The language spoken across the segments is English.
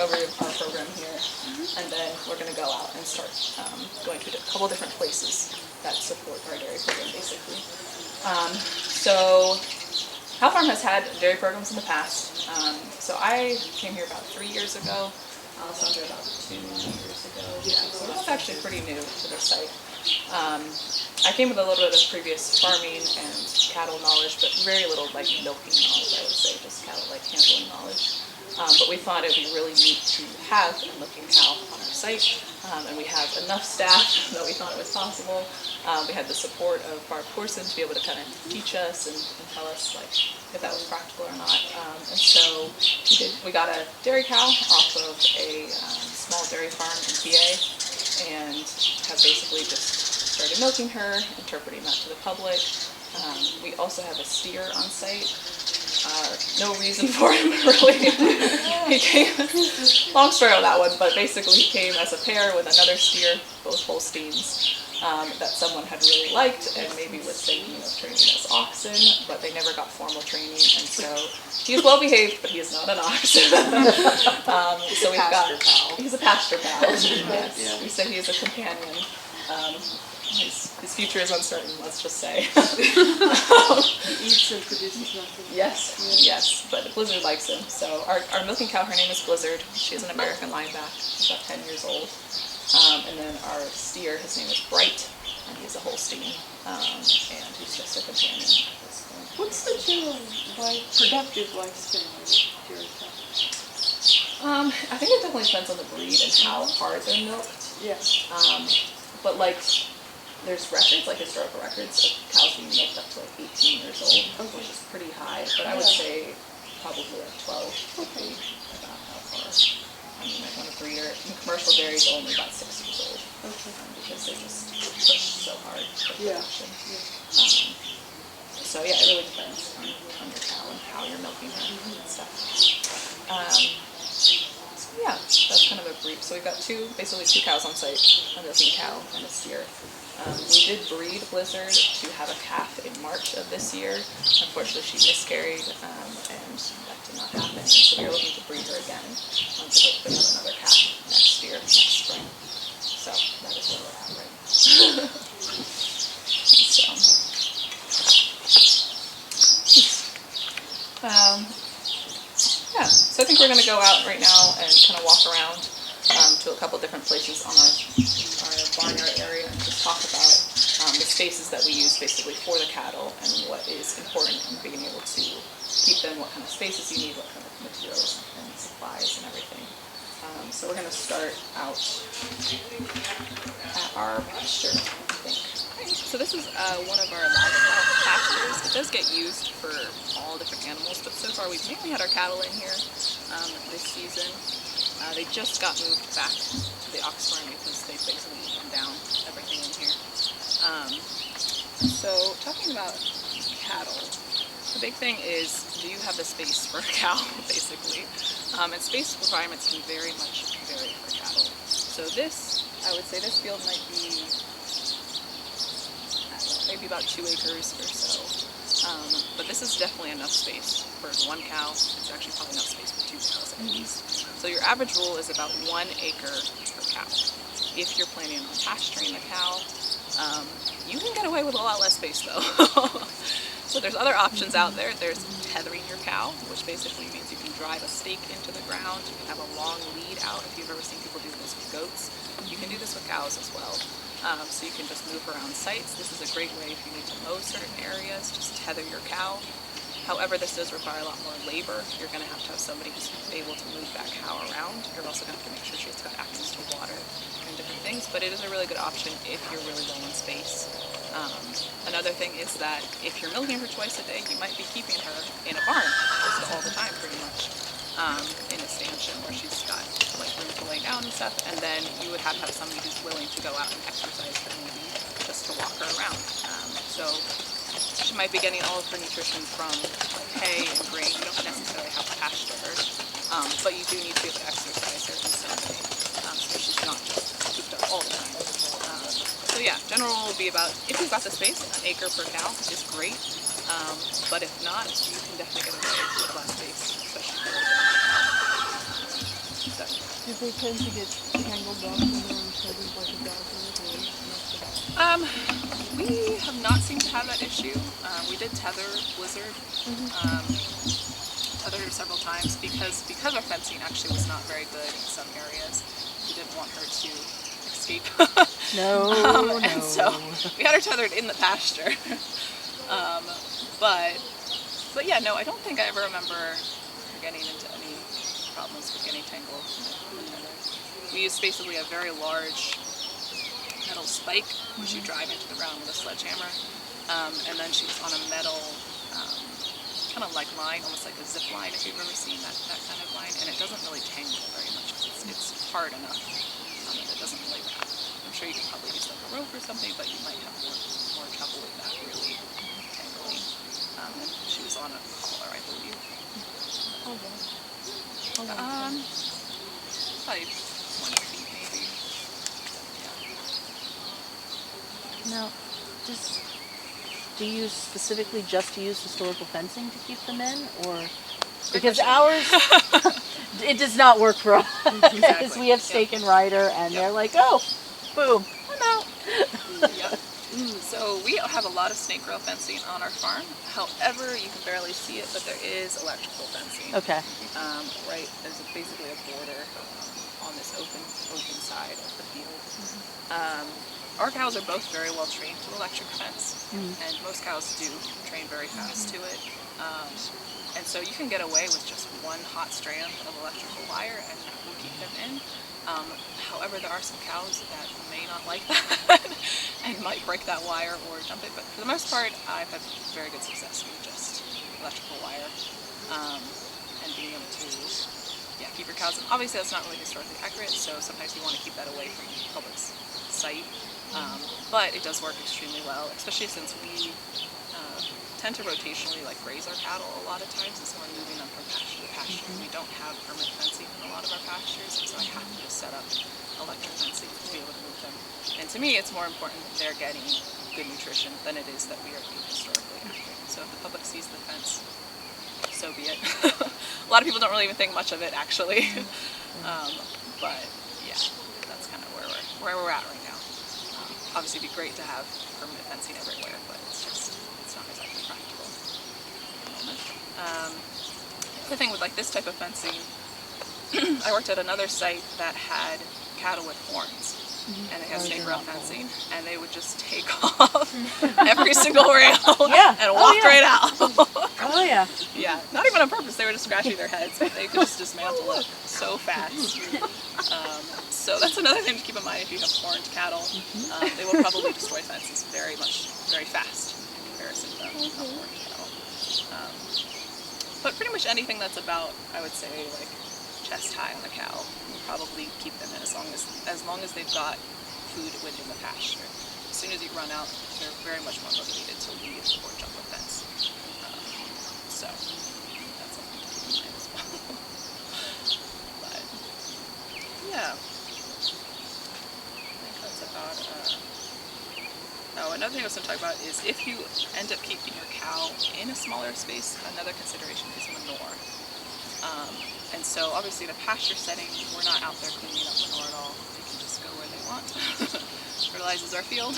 over our program here, and then we're going to go out and start going to a couple different places that support our dairy program, basically. So ALFAHM has had dairy programs in the past. So I came here about 3 years ago. Alessandra about 2 years ago. Yeah, so it's actually pretty new to the site. I came with a little bit of previous farming and cattle knowledge, but very little like milking knowledge, I would say, just cattle like handling knowledge. But we thought it would be really neat to have a milking cow on our site, and we have enough staff that we thought it was possible. We had the support of Barb Corson to be able to kind of teach us and tell us like if that was practical or not. And so we got a dairy cow off of a small dairy farm in PA, and have basically just started milking her, interpreting that to the public. We also have a steer on site. No reason for him, really. He came, long story on that one, but basically he came as a pair with another steer, both Holsteins, that someone had really liked and maybe was thinking of training as oxen, but they never got formal training, and so he is well behaved, but he is not an ox. So we've got, he's a pasture cow. Yes, yeah. We said he is a companion. His future is uncertain, let's just say. He eats and produces nothing. Yes, yeah. Yes, but Blizzard likes him. So our milking cow, her name is Blizzard. She is an American lineback. She's about 10 years old. And then our steer, his name is Bright, and he's a Holstein, and he's just a companion at this point. What's the general productive lifespan of dairy cows? I think it definitely depends on the breed and how hard they're milked. Yes. But like, there's records, like historical records, of cows being milked up to like 18 years old, which is pretty high, but I would say probably like 12 would be about how far. I mean, like when a breeder, in commercial dairy is only about 6 years old, because they just push so hard for production. So yeah, it really depends on your cow and how you're milking her and stuff. So yeah, that's kind of a brief. So we've got basically two cows on site, a milking cow and a steer. We did breed Blizzard to have a calf in March of this year. Unfortunately, she miscarried, and that did not happen. So we are looking to breed her again to hopefully have another calf next year, next spring. So that is where we're at right now. So I think we're going to go out right now and kind of walk around to a couple different places on our barnyard area and just talk about the spaces that we use basically for the cattle and what is important in being able to keep them, what kind of spaces you need, what kind of materials and supplies and everything. So we're going to start out at our pasture, I think. So this is one of our livestock pastures. It does get used for all different animals, but so far we've mainly had our cattle in here this season. They just got moved back to the ox farm because they've basically eaten down everything in here. So talking about cattle, the big thing is, do you have the space for a cow, basically? And space requirements can very much vary for cattle. So this, I would say this field might be, maybe about 2 acres or so. But this is definitely enough space for 1 cow. It's actually probably enough space for 2 cows at least. So your average rule is about 1 acre per cow. If you're planning on pasturing the cow, you can get away with a lot less space though. So there's other options out there. There's tethering your cow, which basically means you can drive a stake into the ground. You can have a long lead out. If you've ever seen people do this with goats, you can do this with cows as well. So you can just move around sites. This is a great way if you need to mow certain areas, just tether your cow. However, this does require a lot more labor. You're going to have somebody who's able to move that cow around. You're also going to have to make sure she's got access to water and different things, but it is a really good option if you're really low in space. Another thing is that if you're milking her twice a day, you might be keeping her in a barn just all the time pretty much, in a stanchion where she's got like room to lay down and stuff, and then you would have to have somebody who's willing to go out and exercise her maybe just to walk her around. So she might be getting all of her nutrition from like hay and grain. You don't necessarily have to pasture her, but you do need to be able to exercise her in some way, so she's not just cooped up all the time. So yeah, general rule would be about, if you've got the space, 1 acre per cow is great, but if not, you can definitely get away with less space, especially for the cow. So. they tend to get tangled up when they're on children like a dog would? We have not seemed to have that issue. We did tether Blizzard, tethered her several times because our fencing actually was not very good in some areas. We didn't want her to escape. No, and so we had her tethered in the pasture. But yeah, no, I don't think I ever remember her getting into any problems with getting tangled in the tether. We used basically a very large metal spike, which you drive into the ground with a sledgehammer, and then she was on a metal kind of like line, almost like a zip line, if you've ever seen that kind of line, and it doesn't really tangle very much. It's hard enough that it doesn't really wrap. I'm sure you could probably use like a rope or something, but you might have more trouble with that really tangling. And she was on a collar, I believe. Oh, wow. Probably 20 feet maybe. Yeah. Now, do you specifically just use historical fencing to keep them in, or because ours it does not work for us? Exactly. We have Stake and Rider, and they're like, oh, boom, I'm out. Yep. So we have a lot of snake rail fencing on our farm. However, you can barely see it, but there is electrical fencing. Okay. Right, there's basically a border on this open side of the field. Our cows are both very well trained to electric fence, and most cows do train very fast to it. And so you can get away with just one hot strand of electrical wire and that will keep them in. However, there are some cows that may not like that and might break that wire or jump it, but for the most part, I've had very good success with just electrical wire and being able to keep your cows in. Obviously, that's not really historically accurate, so sometimes you want to keep that away from the public's sight, but it does work extremely well, especially since we tend to rotationally graze our cattle a lot of times, and so we're moving them from pasture to pasture. We don't have permanent fencing in a lot of our pastures, and so I have to just set up electric fencing to be able to move them. And to me, it's more important that they're getting good nutrition than it is that we are being historically accurate. So if the public sees the fence, so be it. A lot of people don't really even think much of it, actually. But yeah, that's kind of where we're at right now. Obviously, it'd be great to have permanent fencing everywhere, but it's not exactly practical at the moment. The thing with this type of fencing, I worked at another site that had cattle with horns, and they had snake rail fencing, and they would just take off every single rail and walk right out. Oh yeah. Yeah, not even on purpose. They were just scratching their heads, but they could just dismantle it so fast. So that's another thing to keep in mind if you have horned cattle. They will probably destroy fences very fast in comparison to horned cattle. But pretty much anything that's about, I would say, chest high on a cow will probably keep them in as long as they've got food within the pasture. As soon as you run out, they're very much more motivated to leave or jump a fence. So that's something to keep in mind as well. But yeah, I think that's about. Oh, another thing I was going to talk about is if you end up keeping your cow in a smaller space, another consideration is manure. And so obviously in a pasture setting, we're not out there cleaning up manure at all. They can just go where they want. Fertilizes our field.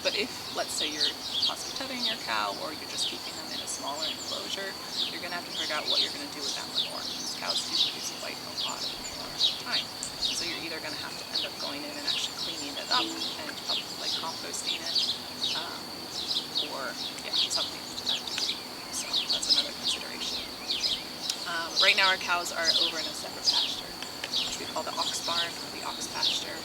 But if, let's say, you're possibly tethering your cow or you're just keeping them in a smaller enclosure, you're going to have to figure out what you're going to do with that manure. Because cows do produce quite a lot of manure at a time. So you're either going to have to end up going in and actually cleaning it up and probably composting it, or something to that degree. So that's another consideration. Right now our cows are over in a separate pasture, which we call the ox barn or the ox pasture.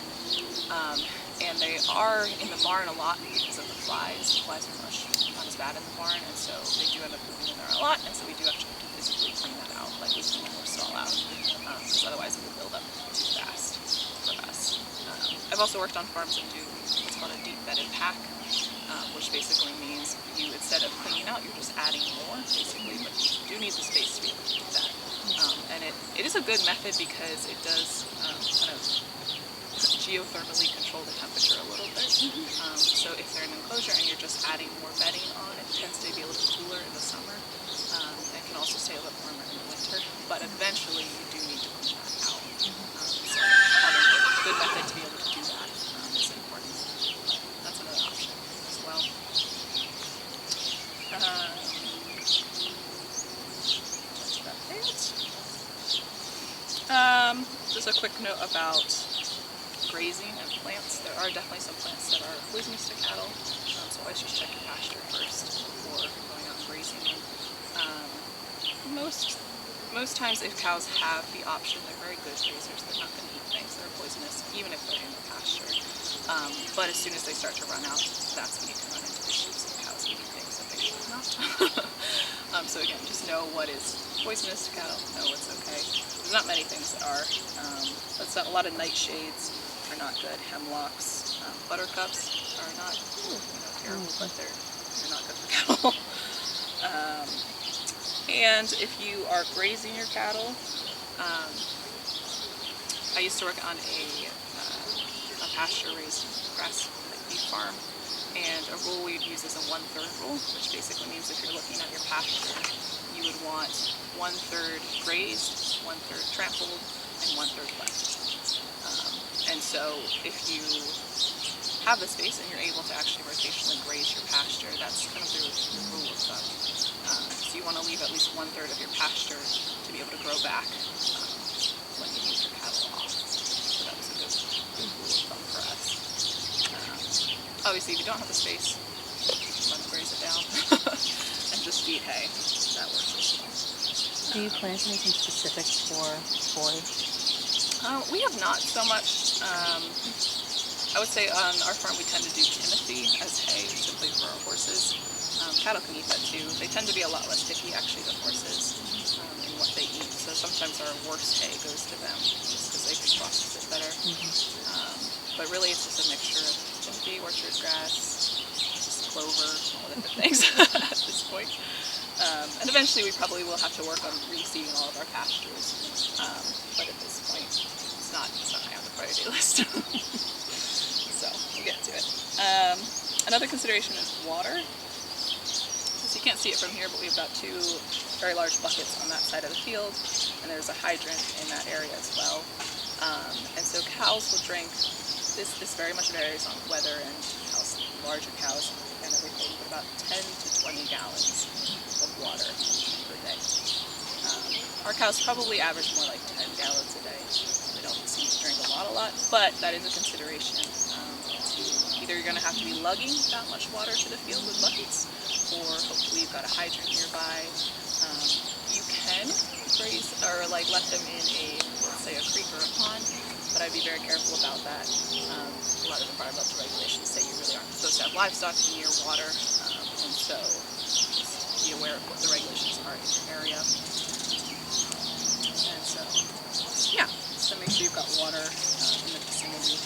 And they are in the barn a lot because of the flies. The flies are not as bad in the barn, and so they do end up moving in there a lot, and so we do have to physically clean that out, like we clean more stall out, because otherwise it will build up too fast for us. I've also worked on farms that do what's called a deep bedded pack, which basically means you, instead of cleaning out, you're just adding more, basically, but you do need the space to be able to do that. And it is a good method because it does kind of geothermally control the temperature a little bit. So if they're in an enclosure and you're just adding more bedding on, it tends to be a little cooler in the summer, and can also stay a little warmer in the winter. But eventually you do need to clean that out. Just a quick note about grazing and plants. There are definitely some plants that are poisonous to cattle, so always just check your pasture first before going out and grazing them. Most times if cows have the option, they're very good grazers. They're not going to eat things that are poisonous, even if they're in the pasture. But as soon as they start to run out, that's when you can run into issues of cows eating things that they should not. So again, just know what is poisonous to cattle, know what's okay. There's not many things that are. A lot of nightshades are not good. Hemlocks, buttercups are not terrible, but they're not good for cattle. And if you are grazing your cattle, I used to work on a pasture-raised grass beef farm, and a rule we'd use is a 1/3 rule, which basically means if you're looking at your pasture, you would want 1/3 grazed, 1/3 trampled, and 1/3 left. And so if you have the space and you're able to actually rotationally graze your pasture, that's kind of the rule of thumb. So you want to leave at least 1/3 of your pasture to be able to grow back when you move your cattle off. So that was a good rule of thumb for us. Obviously, if you don't have the space, let them graze it down and just feed hay. That works as well. Do you plant anything specific for forage? We have not so much. I would say on our farm we tend to do timothy as hay simply for our horses. Cattle can eat that too. They tend to be a lot less picky actually than horses in what they eat. So sometimes our worst hay goes to them just because they can process it better. But really it's just a mixture of timothy, orchard grass, just clover, all different things at this point. And eventually we probably will have to work on reseeding all of our pastures. But at this point it's not high on the priority list. So we'll get to it. Another consideration is water. So you can't see it from here, but we've got two very large buckets on that side of the field, and there's a hydrant in that area as well. And so cows will drink, this very much varies on weather and how large your cows and everything, but about 10 to 20 gallons of water per day. Our cows probably average more like 10 gallons a day. They don't seem to drink a lot, but that is a consideration. Either you're going to have to be lugging that much water to the field with buckets, or hopefully you've got a hydrant nearby. You can graze or let them in let's say a creek or a pond, but I'd be very careful about that. A lot of environmental regulations say you really aren't supposed to have livestock near water, and so just be aware of what the regulations are in your area. And so, yeah, so make sure you've got water in the vicinity.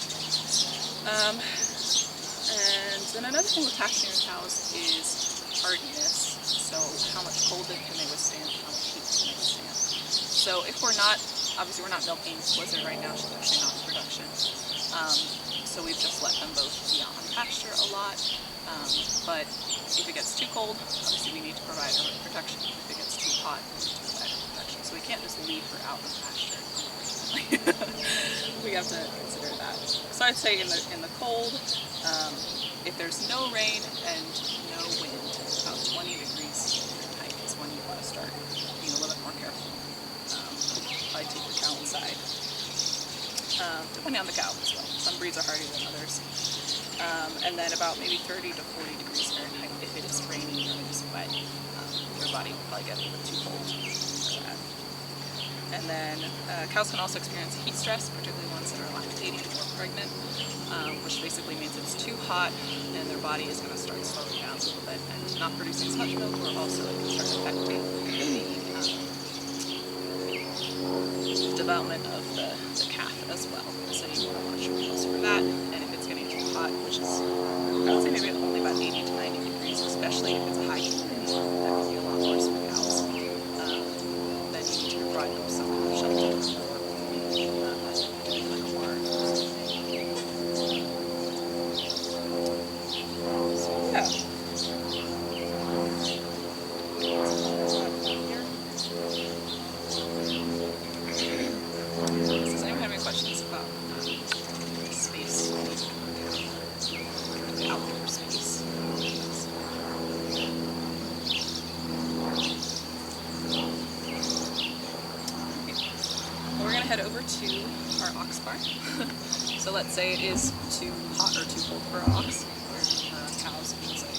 And then another thing with pasturing your cows is hardiness. So how much cold can they withstand, how much heat can they withstand. So if we're not milking Blizzard right now, she's actually not in production. So we've just let them both be out on pasture a lot. But if it gets too cold, obviously we need to provide her with protection. If it gets too hot, we need to provide her protection. So we can't just leave her out in pasture, unfortunately. We have to consider that. So I'd say in the cold, if there's no rain and no wind, about 20 degrees Fahrenheit is when you want to start being a little bit more careful. Probably take your cow inside. Depending on the cow as well. Some breeds are hardier than others. And then about maybe 30 to 40 degrees Fahrenheit if it is rainy or it is wet. Your body will probably get a little bit too cold for that. And then cows can also experience heat stress, particularly ones that are lactating or pregnant, which basically means it's too hot and their body is going to start slowing down a little bit and not producing as much milk, or also it can start affecting the development of the calf as well. So you want to watch your cows for that. And if it's getting too hot, which is, I would say maybe only about 80 to 90 degrees, especially if it's a high humidity, that can be a lot worse for cows. Then you need to provide them some kind of shelter or like a barn or something. So yeah. Does anyone have any questions about space, the outdoor space? over to our ox barn. So let's say it is too hot or too cold for our ox or our cows, I should say.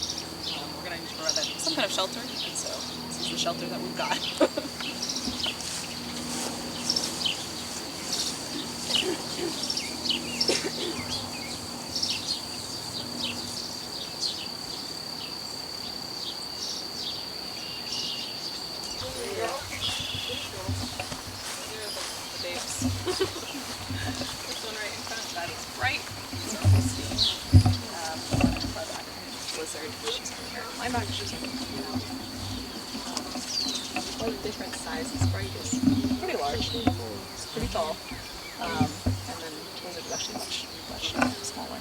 We're going to need to provide them some kind of shelter, and so this is the shelter that we've got. This one right in front, that is Bright. Blizzard, she's over here. My back, she's over here now. Quite different sizes. Bright is pretty large. It's pretty tall. And then Blizzard is actually much smaller.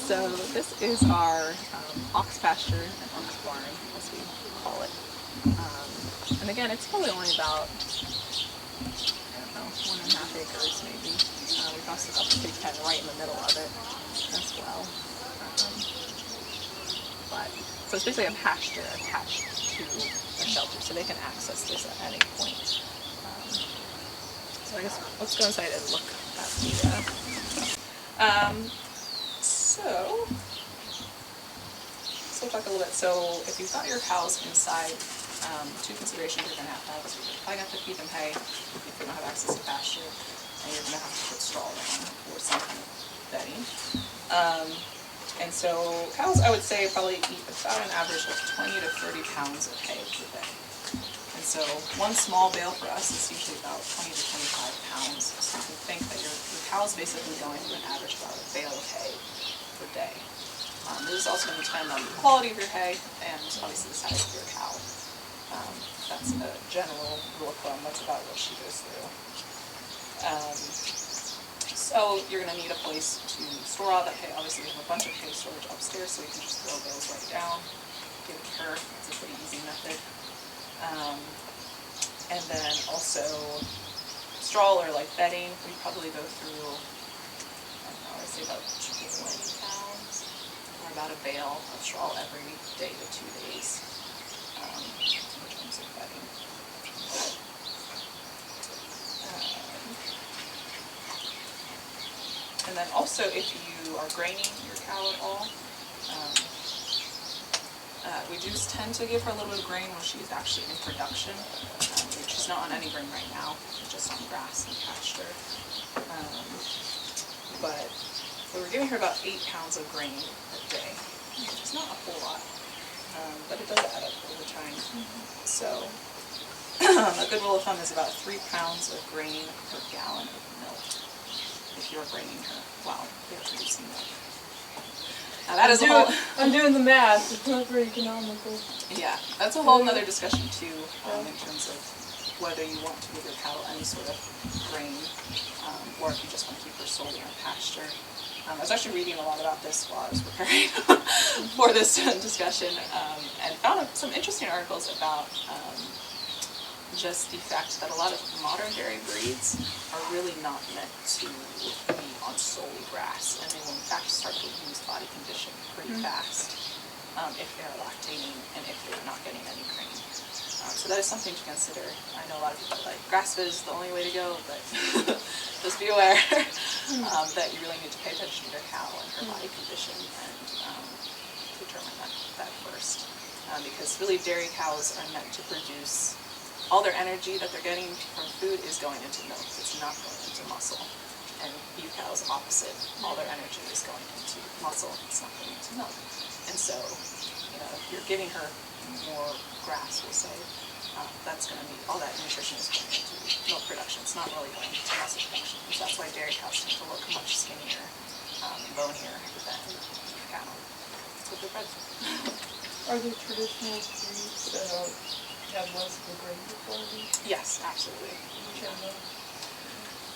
So this is our ox pasture and ox barn, as we call it. And again, it's probably only about, I don't know, 1.5 acres maybe. We've also got the pig pen right in the middle of it as well. So it's basically a pasture attached to a shelter, so they can access this at any point. So I guess let's go inside and look at the So we'll talk a little bit. So if you've got your cows inside, two considerations you're going to have is you're probably going to have to feed them hay if they don't have access to pasture, and you're going to have to put straw down or some kind of bedding. And so cows, I would say, probably eat about an average of 20 to 30 pounds of hay per day. And so one small bale for us is usually about 20 to 25 pounds. So you can think that your cow's basically going through an average about a bale of hay per day. This is also going to depend on the quality of your hay and obviously the size of your cow. That's a general rule of thumb. That's about what she goes through. So you're going to need a place to store all that hay. Obviously we have a bunch of hay storage upstairs, so you can just throw bales right down, give it to her. It's a pretty easy method. And then also straw or like bedding, we probably go through, I don't know, I'd say about 20 pounds or about a bale of straw every day to 2 days in terms of bedding. And then also if you are graining your cow at all, we do tend to give her a little bit of grain when she's actually in production. She's not on any grain right now, just on grass and pasture. But we're giving her about 8 pounds of grain a day, which is not a whole lot, but it does add up over time. So a good rule of thumb is about 3 pounds of grain per gallon of milk if you're graining her while they're producing milk. Now that is a whole... I'm doing the math. It's not very economical. Yeah, that's a whole nother discussion too, in terms of whether you want to give your cattle any sort of grain, or if you just want to keep her solely on pasture. I was actually reading a lot about this while I was preparing for this discussion, and found some interesting articles about just the fact that a lot of modern dairy breeds are really not meant to be on solely grass, and they will in fact start to lose body condition pretty fast if they're lactating and if they're not getting any grain. So that is something to consider. I know a lot of people are like, grass-fed is the only way to go, but just be aware that you really need to pay attention to your cow and her body condition and determine that first. Because really dairy cows are meant to produce, all their energy that they're getting from food is going into milk. It's not going into muscle. And beef cows, opposite. All their energy is going into muscle. It's not going into milk. And so, you know, if you're giving her more grass, we'll say, that's going to be, all that nutrition is going into milk production. It's not really going into muscle production. So that's why dairy cows tend to look much skinnier, bonier than beef cattle. That's what they're bred for. Are there traditional breeds that have less of a grain quality? Yes, absolutely. Yeah.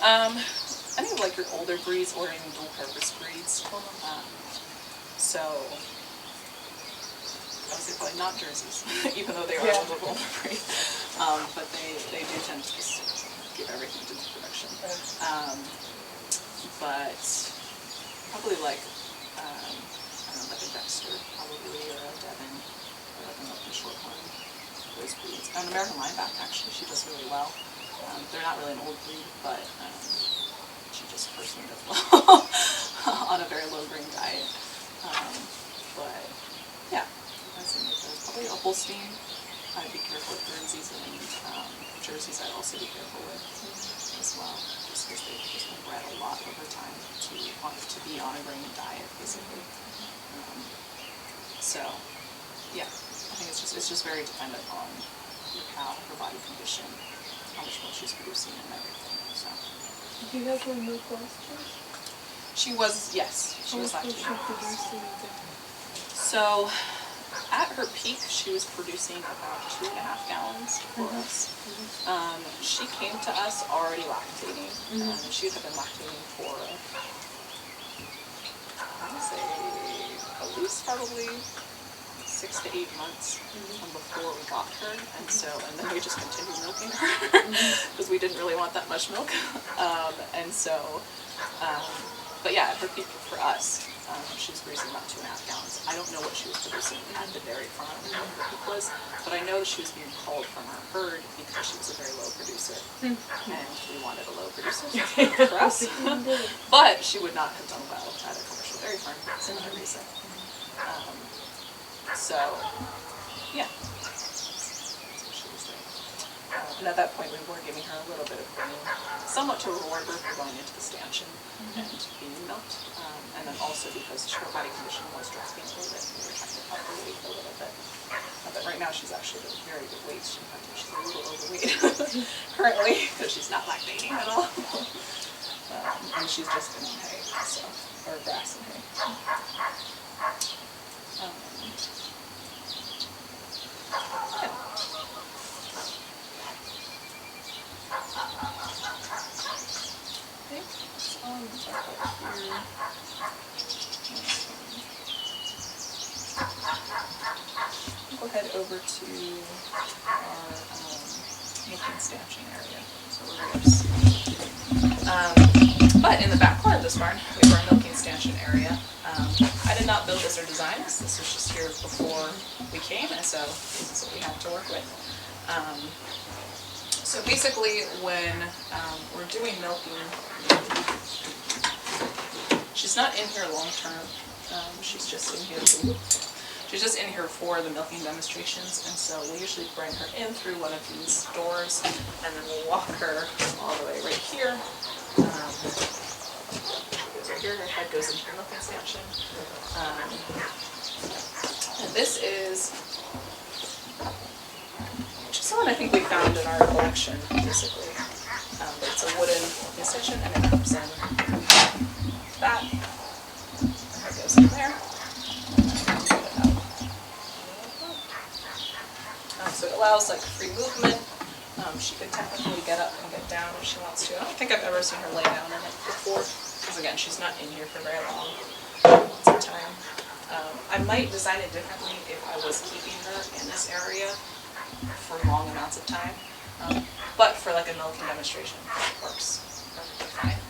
I think of like your older breeds or even dual purpose breeds. So I would say probably not Jerseys, even though they are a little older breed. But they do tend to just give everything to the production. But probably like I don't know, like a Dexter probably, or a Devon, for like a milky shorthorn, those breeds. An American lineback, actually, she does really well. They're not really an old breed, but she just personally does well on a very low grain diet. But yeah, that's probably a Holstein. I'd be careful with Guernseys, and Jerseys I'd also be careful with as well, just because they've just been bred a lot over time to be on a grain diet, basically. So yeah, I think it's just very dependent on your cow, her body condition, how much milk she's producing, and everything. So Do you have her milk last year? she was, yes, she was How much lactating. was she producing then? So at her peak, she was producing about 2.5 gallons for us. She came to us already lactating. She had been lactating for, I would say, at least probably 6 to 8 months before we got her, and then we just continued milking her because we didn't really want that much milk, but yeah, at her peak for us, she was producing about 2.5 gallons. I don't know what she was producing at the dairy farm when her peak was, but I know that she was being culled from our herd because she was a very low producer, and we wanted a low producer for us. But she would not have done well at a commercial dairy farm for another reason. So, yeah, that's what she was doing. And at that point, we were giving her a little bit of grain, somewhat to reward her for going into the stanchion and being milked. And then also because her body condition was dropping a little bit, we were trying to up her weight a little bit. But right now, she's actually at a very good weight. She's a little overweight currently because she's not lactating at all. And she's just been on hay, or grass and hay. Go ahead over to our milking stanchion area. So we're going to but in the back corner of this barn, we have our milking stanchion area. I did not build this or design this. This was just here before we came, and so this is what we have to work with. So basically, when we're doing milking, she's not in here long term. She's just in here. She's just in here for the milking demonstrations, and so we'll usually bring her in through one of these doors, and then we'll walk her all the way right here. Right here, her head goes into the milking stanchion. And this is someone I think we found in our collection, basically. It's a wooden milking stanchion, and it comes in that. Her head goes in there. So it allows like free movement. She could technically get up and get down if she wants to. I don't think I've ever seen her lay down in it before, because again, she's not in here for very long amounts of time. I might design it differently if I was keeping her in this area for long amounts of time, but for like a milking demonstration, it works perfectly fine.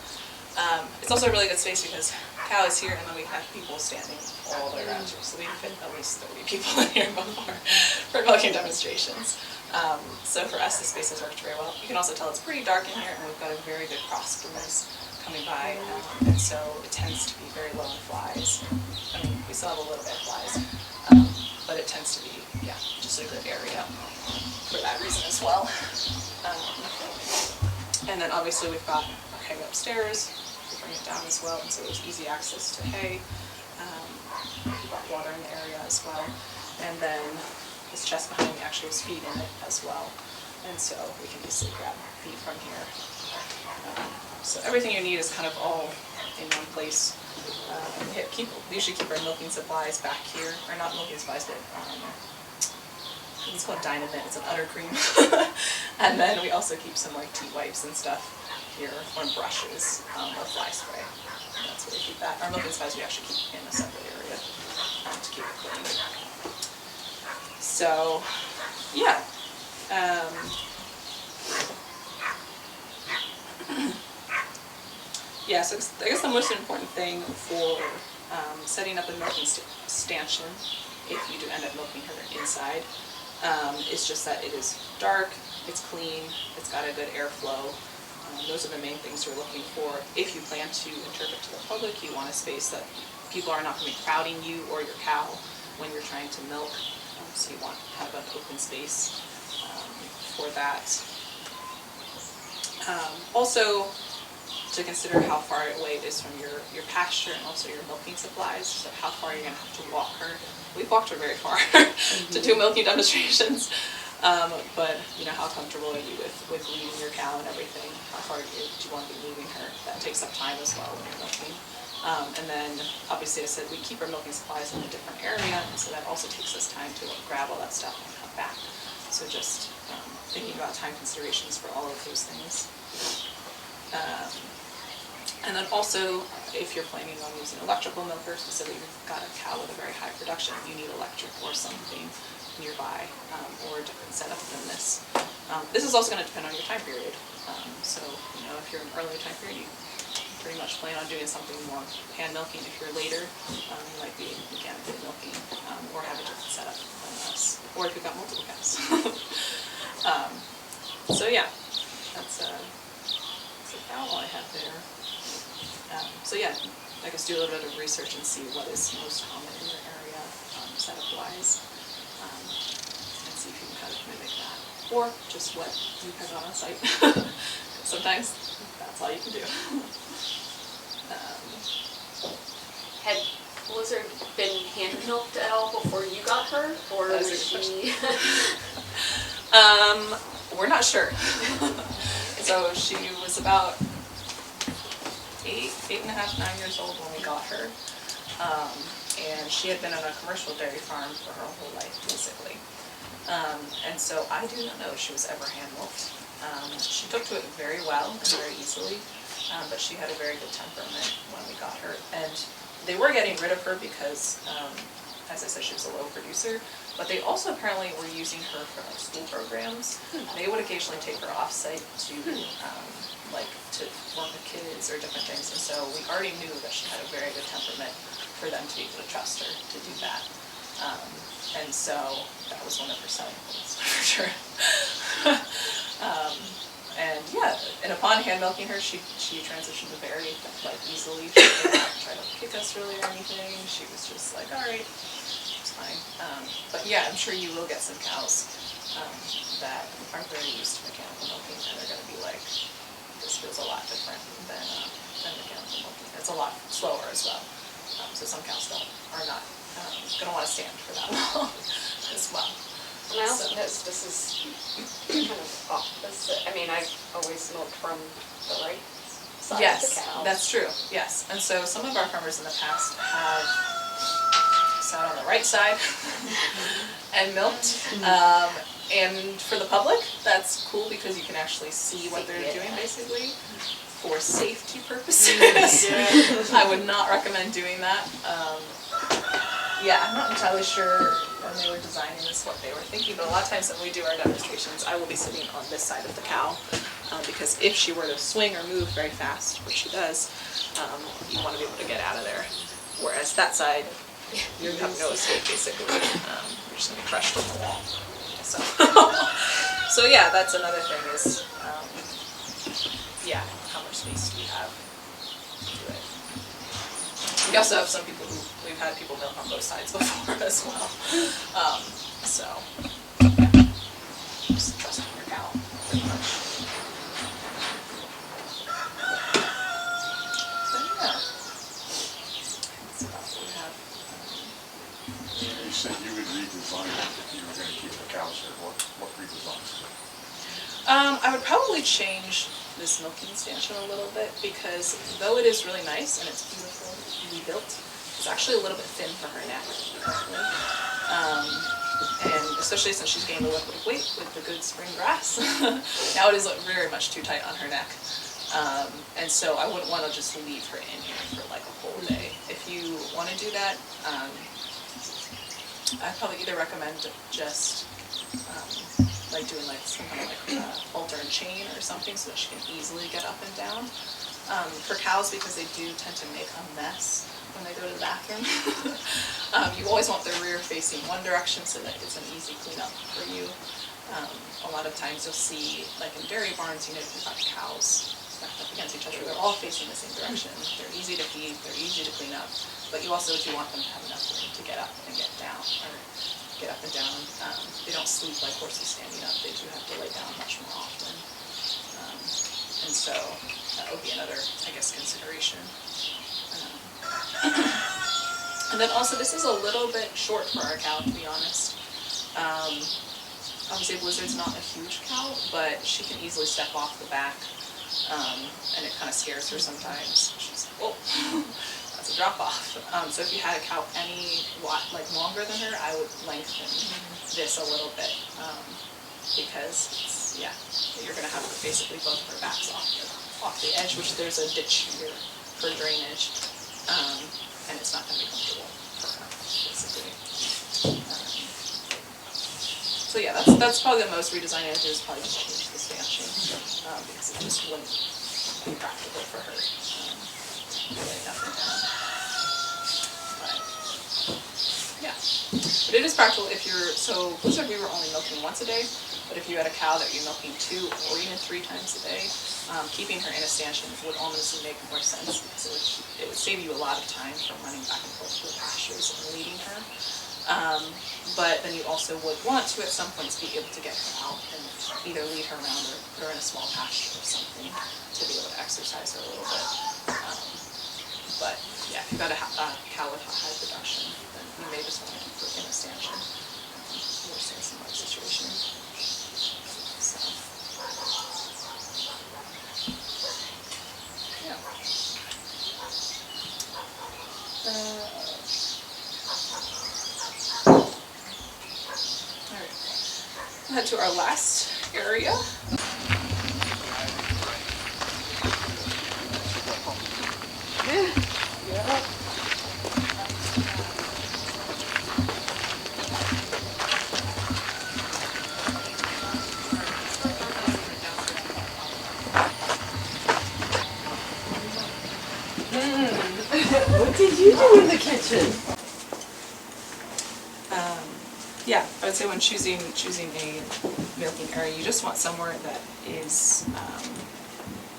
It's also a really good space because cow is here, and then we have people standing all the way around here, so we can fit at least 30 people in here before for milking demonstrations. So for us, the space has worked very well. You can also tell it's pretty dark in here, and we've got a very good cross breeze coming by, and so it tends to be very low in flies. I mean, we still have a little bit of flies, but it tends to be, yeah, just a good area for that reason as well. And then obviously we've got our hay upstairs. We bring it down as well, and so there's easy access to hay. We've got water in the area as well. And then this chest behind me actually has feed in it as well. And so we can easily grab feed from here. So everything you need is kind of all in one place. We usually keep our milking supplies back here, or not milking supplies, but it's called Dynamit. It's an udder cream. And then we also keep some like tea wipes and stuff here, or brushes, or fly spray. And that's where we keep that. Our milking supplies we actually keep in a separate area to keep it clean. So, yeah. Yeah, so I guess the most important thing for setting up a milking stanchion if you do end up milking her inside. It's just that it is dark, it's clean, it's got a good airflow. Those are the main things you're looking for. If you plan to interpret to the public, you want a space that people are not going to be crowding you or your cow when you're trying to milk. So you want kind of an open space for that. Also, to consider how far away it is from your pasture and also your milking supplies, so how far you're going to have to walk her. We've walked her very far to do milking demonstrations, but you know, how comfortable are you with leading your cow and everything? How far do you want to be moving her? That takes up time as well when you're milking. And then, obviously, I said we keep our milking supplies in a different area, and so that also takes us time to grab all that stuff and come back. So just thinking about time considerations for all of those things. And then also, if you're planning on using electrical milkers, so that you've got a cow with a very high production, you need electric or something nearby, or a different setup than this. This is also going to depend on your time period. So, you know, if you're in an earlier time period, you pretty much plan on doing something more hand milking. If you're later, you might be mechanically milking, or have a different setup than us, or if you've got multiple cows. So yeah, that's about all I have there. So yeah, I guess do a little bit of research and see what is most common in your area, setup-wise, and see if you can kind of mimic that, or just what you have on site. Sometimes that's all you can do. Had Blizzard been hand milked at all before you got her, or That is was a good she? We're not sure. So she was about 8.5, 9 years old when we got her. And she had been on a commercial dairy farm for her whole life, basically. And so I do not know if she was ever hand milked. She took to it very well and very easily, but she had a very good temperament when we got her. And they were getting rid of her because, as I said, she was a low producer, but they also apparently were using her for like school programs. They would occasionally take her off-site to to work with kids or different things, and so we already knew that she had a very good temperament for them to be able to trust her to do that. And so that was one of her selling points, for sure. And yeah, and upon hand milking her, she transitioned very easily. She didn't try to kick us really or anything. She was just like, all right, it's fine. But yeah, I'm sure you will get some cows that aren't very used to mechanical milking, and they're going to be like, this feels a lot different than mechanical milking. It's a lot slower as well. So some cows are not going to want to stand for that long as well. And I also noticed this is kind of opposite. I mean, I've always milked from the right side of the cow. Yes, that's true, yes. And so some of our farmers in the past have sat on the right side and milked. And for the public, that's cool because you can actually see what they're doing, basically. For safety purposes, I would not recommend doing that. Yeah, I'm not entirely sure when they were designing this what they were thinking, but a lot of times when we do our demonstrations, I will be sitting on this side of the cow, because if she were to swing or move very fast, which she does, you want to be able to get out of there. Whereas that side, you have no escape, basically. You're just going to be crushed on the wall. So yeah, that's another thing is, yeah, how much space do you have to do it. We also have some people we've had people milk on both sides before as well. So, yeah, just trust in your cow, pretty much. So yeah, that's about what we have. You said you would redesign it if you were going to keep the cows here. What redesigns? I would probably change this milking stanchion a little bit because though it is really nice and it's beautifully built, it's actually a little bit thin for her neck currently. And especially since she's gained a little bit of weight with the good spring grass, now it is very much too tight on her neck. And so I wouldn't want to just leave her in here for like a whole day. If you want to do that, I'd probably either recommend just like doing like some kind of like halter and chain or something so that she can easily get up and down. For cows, because they do tend to make a mess when they go to the bathroom, you always want the rear facing one direction so that it's an easy cleanup for you. A lot of times you'll see, like in dairy barns, you know, you've got cows stacked up against each other. They're all facing the same direction. They're easy to feed, they're easy to clean up, but you also do want them to have enough room to get up and get down, or get up and down. They don't sleep like horses standing up. They do have to lay down much more often. And so that would be another, I guess, consideration. And then also, this is a little bit short for our cow, to be honest. Obviously, Blizzard's not a huge cow, but she can easily step off the back, and it kind of scares her sometimes. She's like, oh, that's a drop off. So if you had a cow longer than her, I would lengthen this a little bit, because you're going to have basically both of her backs off the edge, which there's a ditch here for drainage, and it's not going to be comfortable for her, basically. So yeah, that's probably the most redesign I do, is probably just change the stanchion, because it just wouldn't be practical for her. Laying up and down. But it is practical if you're, so Blizzard we were only milking once a day, but if you had a cow that you're milking 2 or even 3 times a day, keeping her in a stanchion would honestly make more sense, because it would save you a lot of time from running back and forth to the pastures and leading her. But then you also would want to at some points be able to get her out and either lead her around or put her in a small pasture or something to be able to exercise her a little bit. But yeah, if you've got a cow with high production, then you may just want to keep her in a stanchion. Worst case scenario situation. So yeah. Alright. Head to our last area. What did you do in the kitchen? Yeah, I would say when choosing a milking area, you just want somewhere that is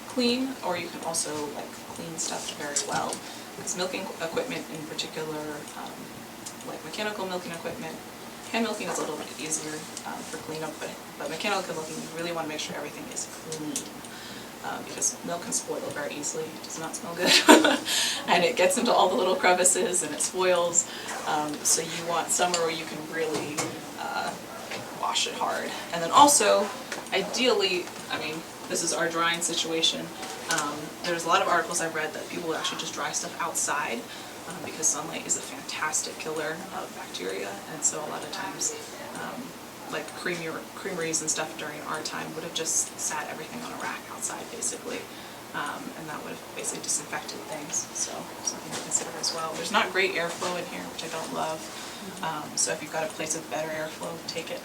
clean, or you can also clean stuff very well. Because milking equipment in particular, like mechanical milking equipment, hand milking is a little bit easier for cleanup, but mechanical milking, you really want to make sure everything is clean. Because milk can spoil very easily. It does not smell good. And it gets into all the little crevices and it spoils. So you want somewhere where you can really wash it hard. And then also, ideally, I mean, this is our drying situation. There's a lot of articles I've read that people would actually just dry stuff outside because sunlight is a fantastic killer of bacteria. And so a lot of times, like creameries and stuff during our time would have just sat everything on a rack outside basically, and that would have basically disinfected things, so something to consider as well. There's not great airflow in here, which I don't love, so if you've got a place with better airflow, take it,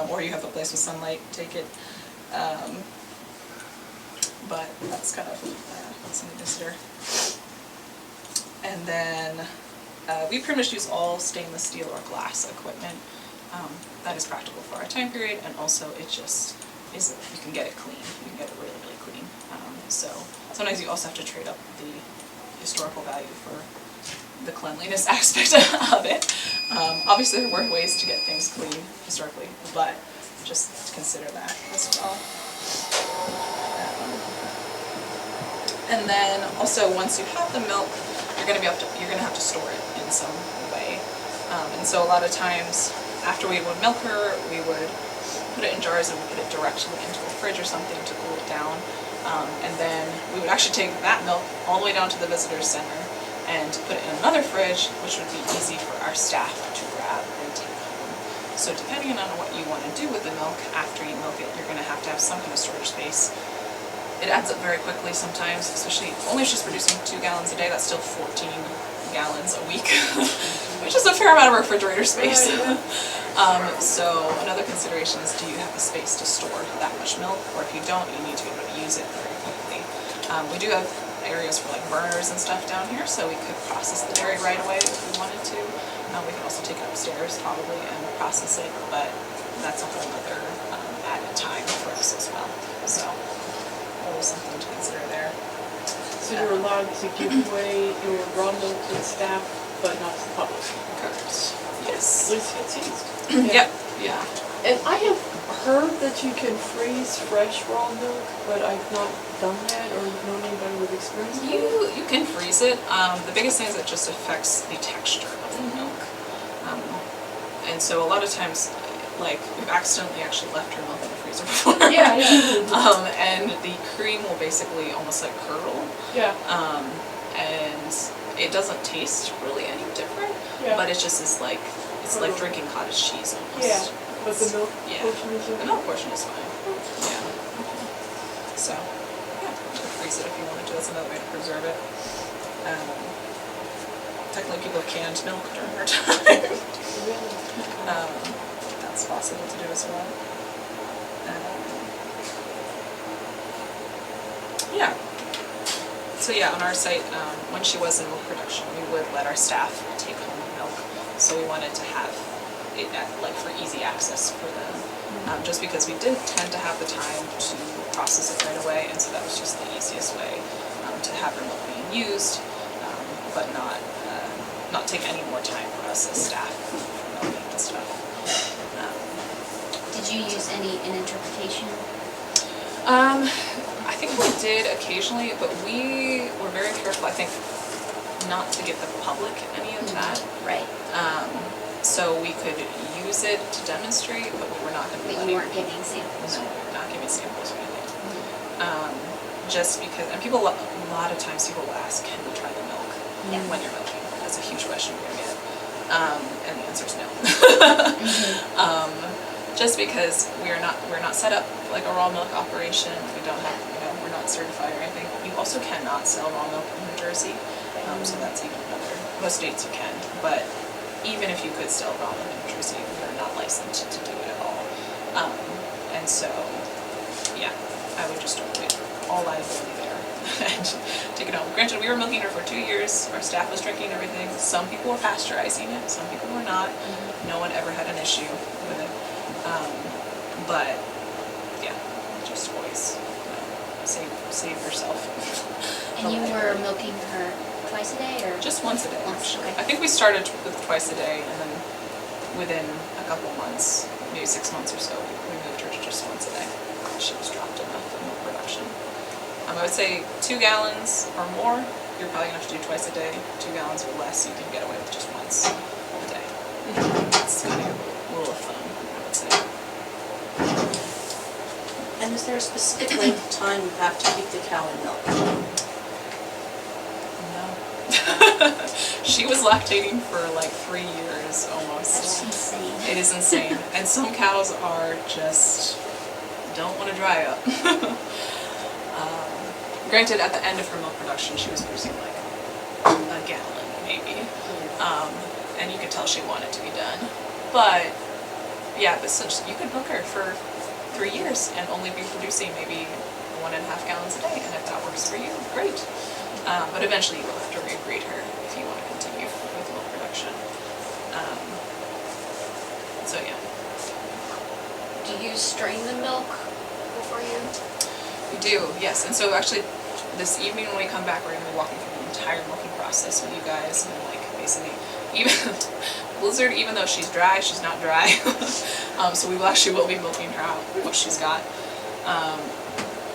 or you have a place with sunlight, take it, but that's kind of something to consider. And then we pretty much use all stainless steel or glass equipment. That is practical for our time period, and also it just is, you can get it clean. You can get it really, really clean. So sometimes you also have to trade up the historical value for the cleanliness aspect of it. Obviously there were ways to get things clean historically, but just consider that as well. And then also once you have the milk, you're going to have to store it in some way. And so a lot of times, after we would milk her, we would put it in jars and put it directly into a fridge or something to cool it down. And then we would actually take that milk all the way down to the visitor center and put it in another fridge, which would be easy for our staff to grab and take home. So depending on what you want to do with the milk after you milk it, you're going to have some kind of storage space. It adds up very quickly sometimes, especially only if she's producing 2 gallons a day, that's still 14 gallons a week, which is a fair amount of refrigerator space. So another consideration is, do you have the space to store that much milk, or if you don't, you need to be able to use it very quickly. We do have areas for like burners and stuff down here, so we could process the dairy right away if we wanted to. We can also take it upstairs probably and process it, but that's a whole other added time for us as well. So always something to consider there. So you're allowed to give away your raw milk to the staff, but not to the public. Correct. At Yes. least it seems. Yep. Yeah. And I have heard that you can freeze fresh raw milk, but I've not done that or known anybody with experience with it. You can freeze it. The biggest thing is it just affects the texture of the milk. And so a lot of times, like, we've accidentally actually left your milk in the freezer before. Yeah, yeah. And the cream will basically almost like curdle. Yeah. And it doesn't taste really any different, Yeah. but it just is like, it's like drinking cottage cheese almost. Yeah. But the milk Yeah. portion is The okay? milk portion is fine. Yeah. So, yeah, you can freeze it if you wanted to. That's another way to preserve it. Technically, people have canned milk during our time. That's possible to do as well. Yeah. So yeah, on our site, when she was in milk production, we would let our staff take home milk. So we wanted to have it like for easy access for them, just because we didn't tend to have the time to process it right away, and so that was just the easiest way to have her milk being used, but not take any more time for us as staff milking and stuff. Did you use an interpretation? I think we did occasionally, but we were very careful, I think, not to give the public any of that. Right. So we could use it to demonstrate, but we were not going to be But you weren't giving samples. No, we were not giving samples or anything. Just because, and people, a lot of times people will ask, can we try the milk Yeah. when you're milking? That's a huge question we're going to get. And the answer is no. Just because we're not set up like a raw milk operation. We don't have, we're not certified or anything. You also cannot sell raw milk in New Jersey, so that's even another. Most states you can, but even if you could sell raw milk in New Jersey, you're not licensed to do it at all. And so, yeah, I would just avoid all liability there and take it home. Granted, we were milking her for 2 years. Our staff was drinking everything. Some people were pasteurizing it. Some people were not. No one ever had an issue with it. But yeah, just always save yourself. And you were milking her twice a day, or? Just once a day, Once, actually. okay. I think we started with twice a day, and then within a couple months, maybe 6 months or so, we moved her to just once a day. She was dropped enough in milk production. I would say 2 gallons or more, you're probably gonna have to do twice a day. 2 gallons or less, you can get away with just once a day. That's kind of a rule of thumb, I would say. And is there a specific length of time you have to keep the cow in milk? No. She was lactating for like 3 years almost. That's insane. It is insane. And some cows are just, don't want to dry up. Granted, at the end of her milk production, she was producing like a gallon maybe. And you could tell she wanted to be done. But yeah, but since you could milk her for 3 years and only be producing maybe 1.5 gallons a day, and if that works for you, great. But eventually you will have to re-breed her if you want to continue with milk production. So yeah. Do you strain the milk before you? We do, yes. And so actually, this evening when we come back, we're going to be walking through the entire milking process with you guys, and like basically, even Blizzard, even though she's dry, she's not dry. So we will be milking her out what she's got,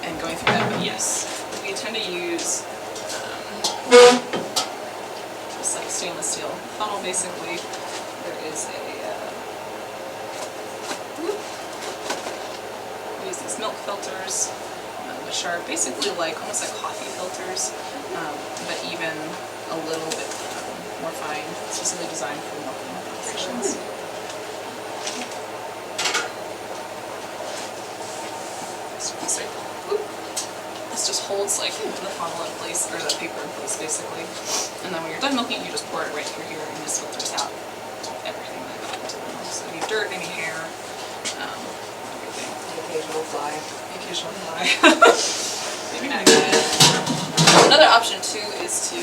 and going through that. But yes, we tend to use just like stainless steel funnel. Basically, there is a we use these milk filters, which are basically like almost like coffee filters, but even a little bit more fine, specifically designed for milking operations. This just holds like the funnel in place, or the paper in place basically. And then when you're done milking, you just pour it right through here, and this filters out everything that got into the milk. So any dirt, any hair, everything. The occasional fly. Occasional fly. Maybe not good. Another option too is to,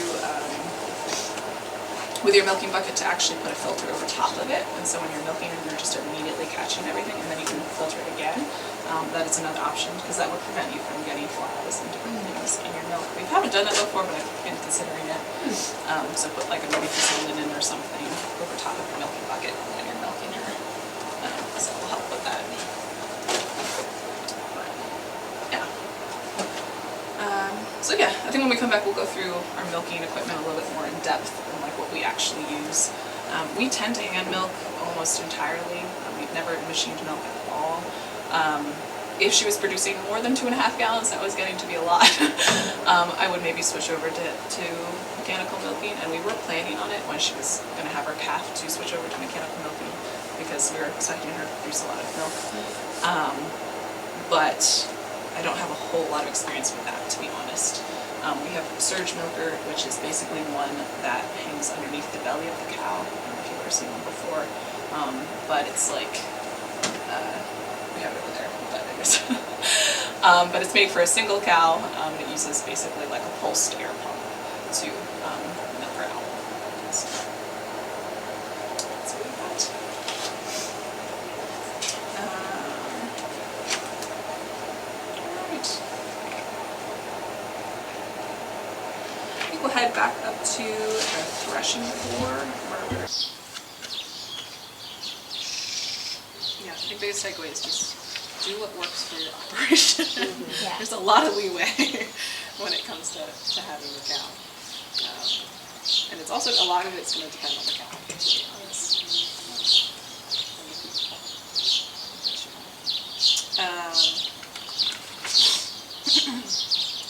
with your milking bucket, to actually put a filter over top of it, and so when you're milking, you're just immediately catching everything, and then you can filter it again. That is another option, because that would prevent you from getting flies and different things in your milk. We haven't done that before, but I've been considering it. So put like a maybe piece of linen or something over top of your milking bucket when you're milking her. So it will help with that. But, yeah. So yeah, I think when we come back, we'll go through our milking equipment a little bit more in depth and like what we actually use. We tend to hand milk almost entirely. We've never machined milk at all. If she was producing more than 2.5 gallons, that was getting to be a lot. I would maybe switch over to mechanical milking, and we were planning on it when she was going to have her calf to switch over to mechanical milking because we were expecting her to produce a lot of milk. But I don't have a whole lot of experience with that, to be honest. We have a surge milker, which is basically one that hangs underneath the belly of the cow. I don't know if you've ever seen one before, but it's like, we have it over there, but it is. But it's made for a single cow, and it uses basically like a pulsed air pump to milk her out. So that's what we got. We'll head back up to the threshing floor. Yeah, I think the biggest takeaway is just do what works for your operation. Yeah. There's a lot of leeway when it comes to having the cow. And it's also, a lot of it's going to depend on the cow, to be honest.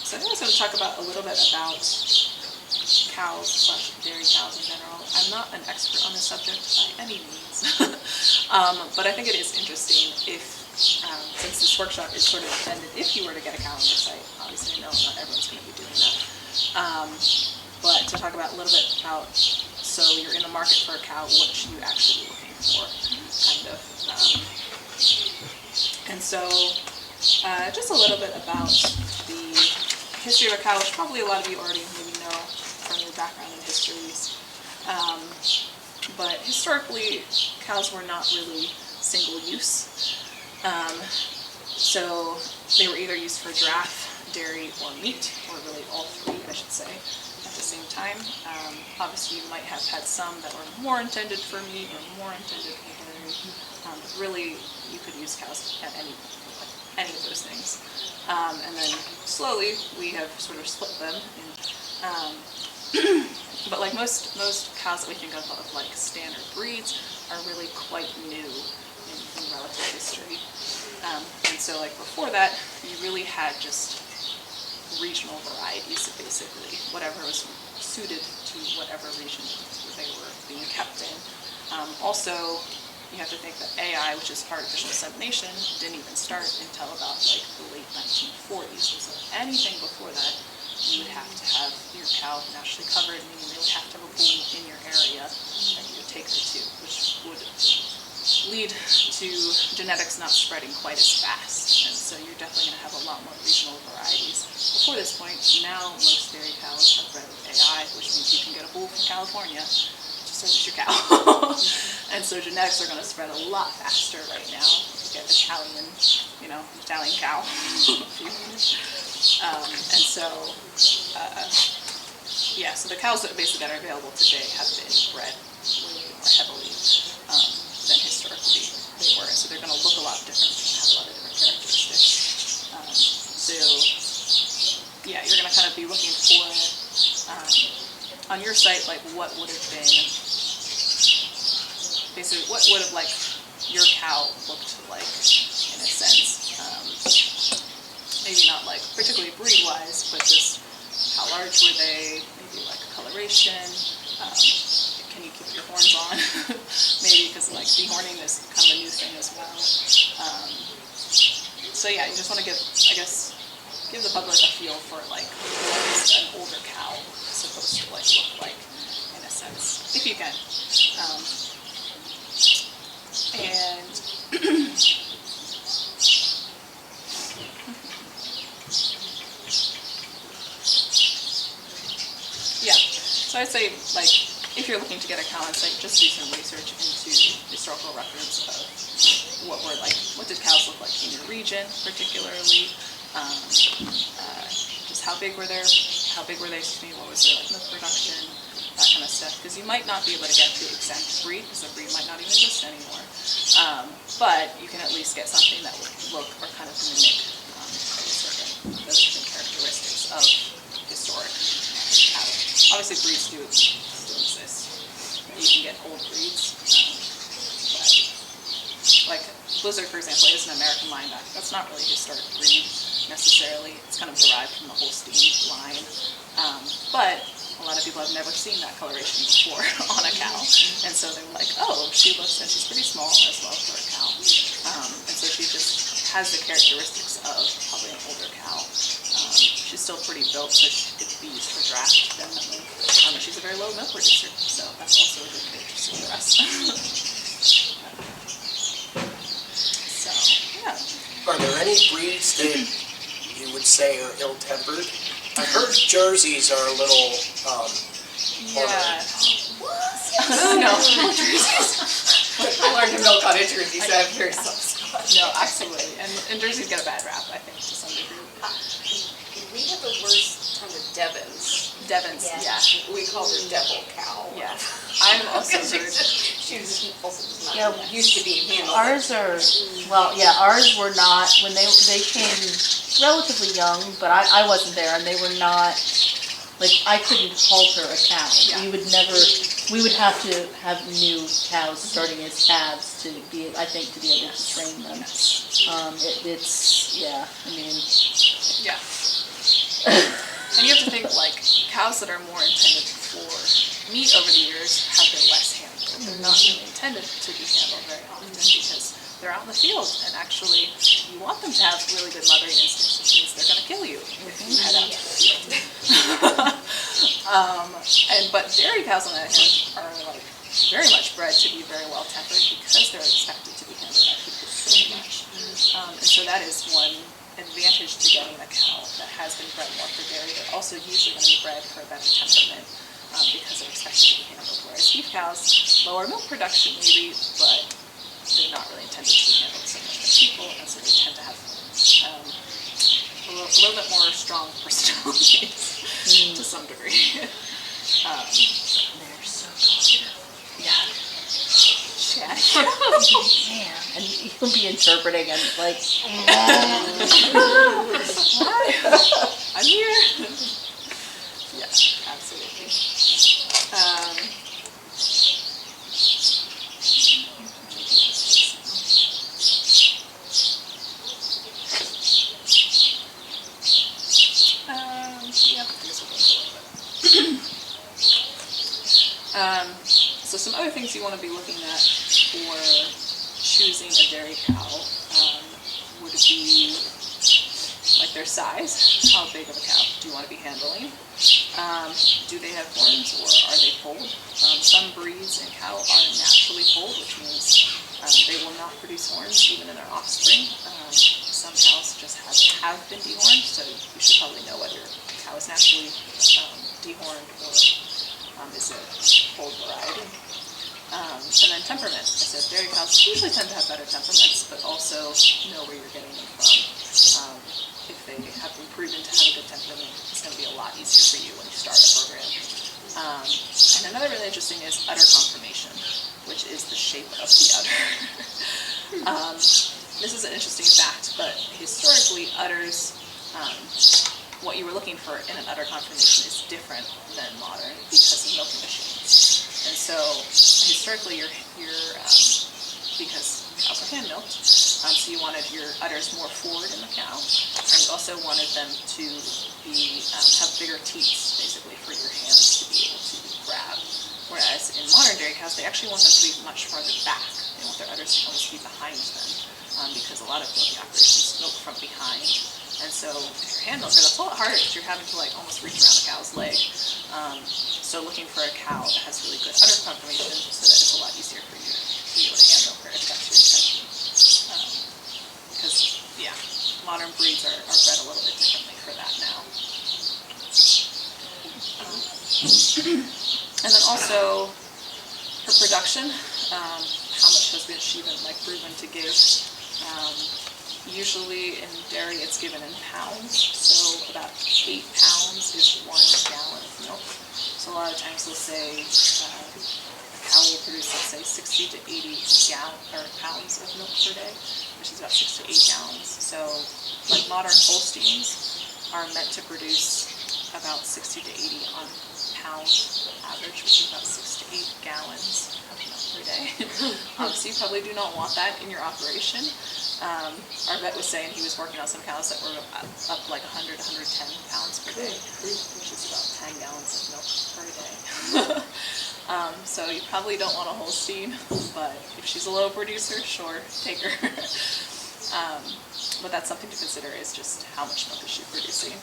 So I think I was going to talk about a little bit about cows / dairy cows in general. I'm not an expert on this subject by any means, but I think it is interesting if, since this workshop is sort of intended, if you were to get a cow on your site, obviously no, not everyone's going to be doing that, but to talk about a little bit about, so you're in the market for a cow, what should you actually be looking for, kind of. And so, just a little bit about the history of a cow, which probably a lot of you already maybe know from your background and histories. But historically, cows were not really single use. So they were either used for draft, dairy, or meat, or really all three, I should say, at the same time. Obviously, you might have had some that were more intended for meat or more intended for dairy. But really, you could use cows at any of those things. And then slowly, we have sort of split them. But like most cows that we think of like standard breeds are really quite new in relative history. And so like before that, you really had just regional varieties, basically, whatever was suited to whatever region they were being kept in. Also, you have to think that AI, which is artificial insemination, didn't even start until about like the late 1940s. So anything before that, you would have to have your cow naturally covered, meaning they would have to have a bull in your area that you would take her to, which would lead to genetics not spreading quite as fast. And so you're definitely going to have a lot more regional varieties. Before this point, now most dairy cows are bred with AI, which means you can get a bull from California to service your cow. And so genetics are going to spread a lot faster right now. You get Italian, Italian cow. And so, so the cows that basically that are available today have been bred way more heavily than historically they were. So they're going to look a lot different and have a lot of different characteristics. You're going to kind of be looking for, on your site, like what would have been, basically what would have like your cow looked like in a sense. Maybe not like particularly breed-wise, but just how large were they, maybe like coloration, can you keep your horns on, maybe because like dehorning is kind of a new thing as well. So yeah, you just want to give the public a feel for like what is an older cow supposed to like look like in a sense, if you can. I'd say, like, if you're looking to get a cow on site, just do some research into historical records of what did cows look like in your region, particularly. Just how big were they, what was their milk production, that kind of stuff. Because you might not be able to get the exact breed, because the breed might not even exist anymore. But you can at least get something that would look or kind of mimic those different characteristics of historic cattle. Obviously, breeds do still exist. You can get old breeds, but like Blizzard, for example, is an American linebacker. That's not really a historic breed necessarily. It's kind of derived from the Holstein line, but a lot of people have never seen that coloration before on a cow, and so they're like, oh, she's pretty small as well for a cow, and so she just has the characteristics of probably an older cow. She's still pretty built, so she could be used for draft, definitely. She's a very low milk producer, so that's also a good characteristic for us. So, yeah. Are there any breeds that you would say are ill-tempered? I've heard Jerseys are a little, Yeah. No, I learned to milk on a Jersey, so I'm very No, absolutely. And Jersey's got a bad rap, I think, to some degree. We had the worst time with Devons. Devons, Yeah. yeah. We called her Devil Cow. Yeah. I've also heard. She was also just Yeah. not used to being handled. Ours are, ours were not, when they came relatively young, but I wasn't there, and they were not, like, I couldn't halter a cow. Yeah. We would have to have new cows starting as calves to be able to train them. Yeah. And you have to think, like, cows that are more intended for meat over the years have been less handled. They're not really intended to be handled very often because they're out in the field, and actually you want them to have really good mothering instincts, which means they're going to kill you if you head out to the field. But dairy cows, on the other hand, are like very much bred to be very well tempered because they're expected to be handled by people so much. And so that is one advantage to getting a cow that has been bred more for dairy. They're also usually going to be bred for a better temperament because they're expected to be handled. Whereas beef cows, lower milk production maybe, but they're not really intended to be handled so much by people, and so they tend to have a little bit more strong personalities to some degree. They're so talkative. Yeah. Chatty. Man, and you'll be interpreting and like, I'm here. Yeah, absolutely. Yeah, I guess we'll go a little bit. So some other things you want to be looking at for choosing a dairy cow would be like their size. How big of a cow do you want to be handling? Do they have horns or are they foaled? Some breeds in cow are naturally foaled, which means they will not produce horns even in their offspring. Some cows just have been dehorned, so you should probably know whether a cow is naturally dehorned or is a foaled variety. And then temperament. I said dairy cows usually tend to have better temperaments, but also know where you're getting them from. If they have been proven to have a good temperament, it's going to be a lot easier for you when you start a program. And another really interesting is udder conformation, which is the shape of the udder. This is an interesting fact, but historically udders, what you were looking for in an udder conformation is different than modern because of milking machines. And so historically because cows are hand milked, so you wanted your udders more forward in the cow, and you also wanted them to be have bigger teats, basically, for your hands to be able to grab. Whereas in modern dairy cows, they actually want them to be much farther back. They want their udders to almost be behind them, because a lot of milking operations milk from behind. And so if you're hand milker, that's a lot harder because you're having to like almost reach around a cow's leg. So looking for a cow that has really good udder conformation so that it's a lot easier for you to be able to hand milk her if that's your intention. Because, yeah, modern breeds are bred a little bit differently for that now. And then also her production, how much has she been like proven to give? Usually in dairy it's given in pounds, so about 8 pounds is 1 gallon of milk. So a lot of times they'll say a cow will produce, let's say, 60 to 80 pounds of milk per day, which is about 6 to 8 gallons. So like modern Holsteins are meant to produce about 60 to 80 on pound average, which is about 6 to 8 gallons of milk per day. So you probably do not want that in your operation. Our vet was saying he was working on some cows that were up like 100, 110 pounds per day, which is about 10 gallons of milk per day. So you probably don't want a Holstein, but if she's a low producer, sure, take her. But that's something to consider, is just how much milk is she producing.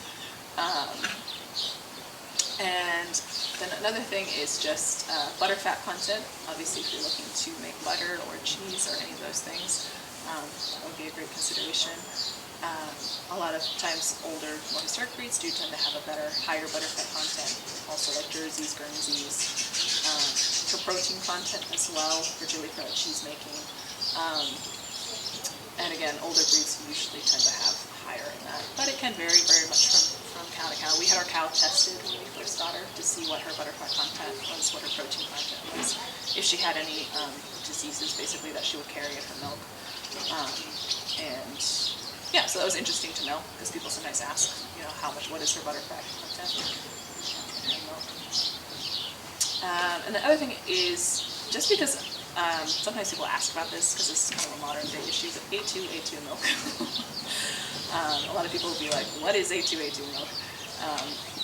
And then another thing is just butter fat content. Obviously, if you're looking to make butter or cheese or any of those things, that would be a great consideration. A lot of times older, more historic breeds do tend to have a better, higher butter fat content, also like Jerseys, Guernseys, for protein content as well, particularly for like cheese making. And again, older breeds usually tend to have higher in that, but it can vary very much from cow to cow. We had our cow tested when we first got her to see what her butter fat content was, what her protein content was, if she had any diseases basically that she would carry in her milk. And yeah, so that was interesting to know, because people sometimes ask, you know, what is her butter fat content in her milk. And the other thing is, just because sometimes people ask about this, because it's kind of a modern day issue, A2 milk. A lot of people will be like, what is A2 milk?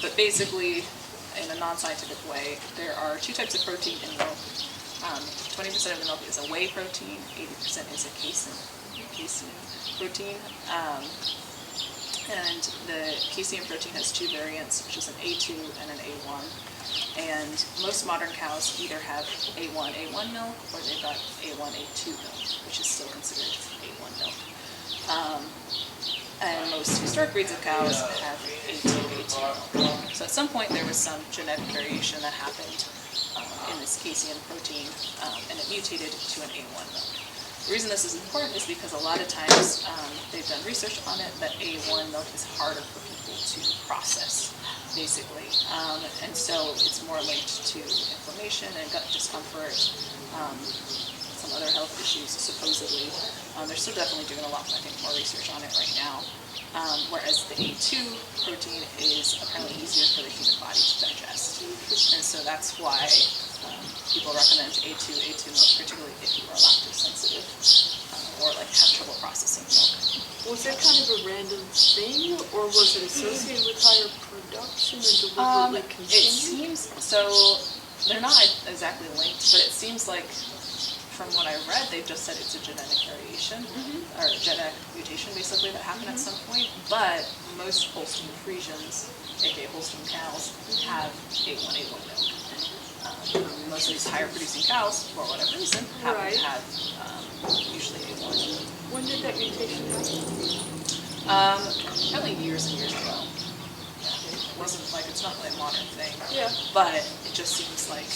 But basically, in a non-scientific way, there are 2 types of protein in milk. 20% of the milk is a whey protein, 80% is a casein protein. And the casein protein has 2 variants, which is an A2 and an A1. And most modern cows either have A1 milk, or they've got A1, A2 milk, which is still considered A1 milk. And most historic breeds of cows have A2 milk. So at some point there was some genetic variation that happened in this casein protein, and it mutated to an A1 milk. The reason this is important is because a lot of times they've done research on it that A1 milk is harder for people to process, basically. And so it's more linked to inflammation and gut discomfort, some other health issues, supposedly. They're still definitely doing a lot, I think, more research on it right now. Whereas the A2 protein is apparently easier for the human body to digest. And so that's why people recommend A2 milk, particularly if you are lactose sensitive or like have trouble processing milk. Was it kind of a random thing, or was it associated with higher production and deliberately It continued? seems, so they're not exactly linked, but it seems like from what I read, they've just said it's a genetic variation, or genetic mutation basically that happened at some point, but most Holstein Friesians, aka Holstein cows, have A1 milk. Most of these higher producing cows, for whatever reason, happen Right. to have usually A1. When did that mutation happen? Probably years and years ago. Yeah. It wasn't like, it's not really a modern thing. Yeah. But it just seems like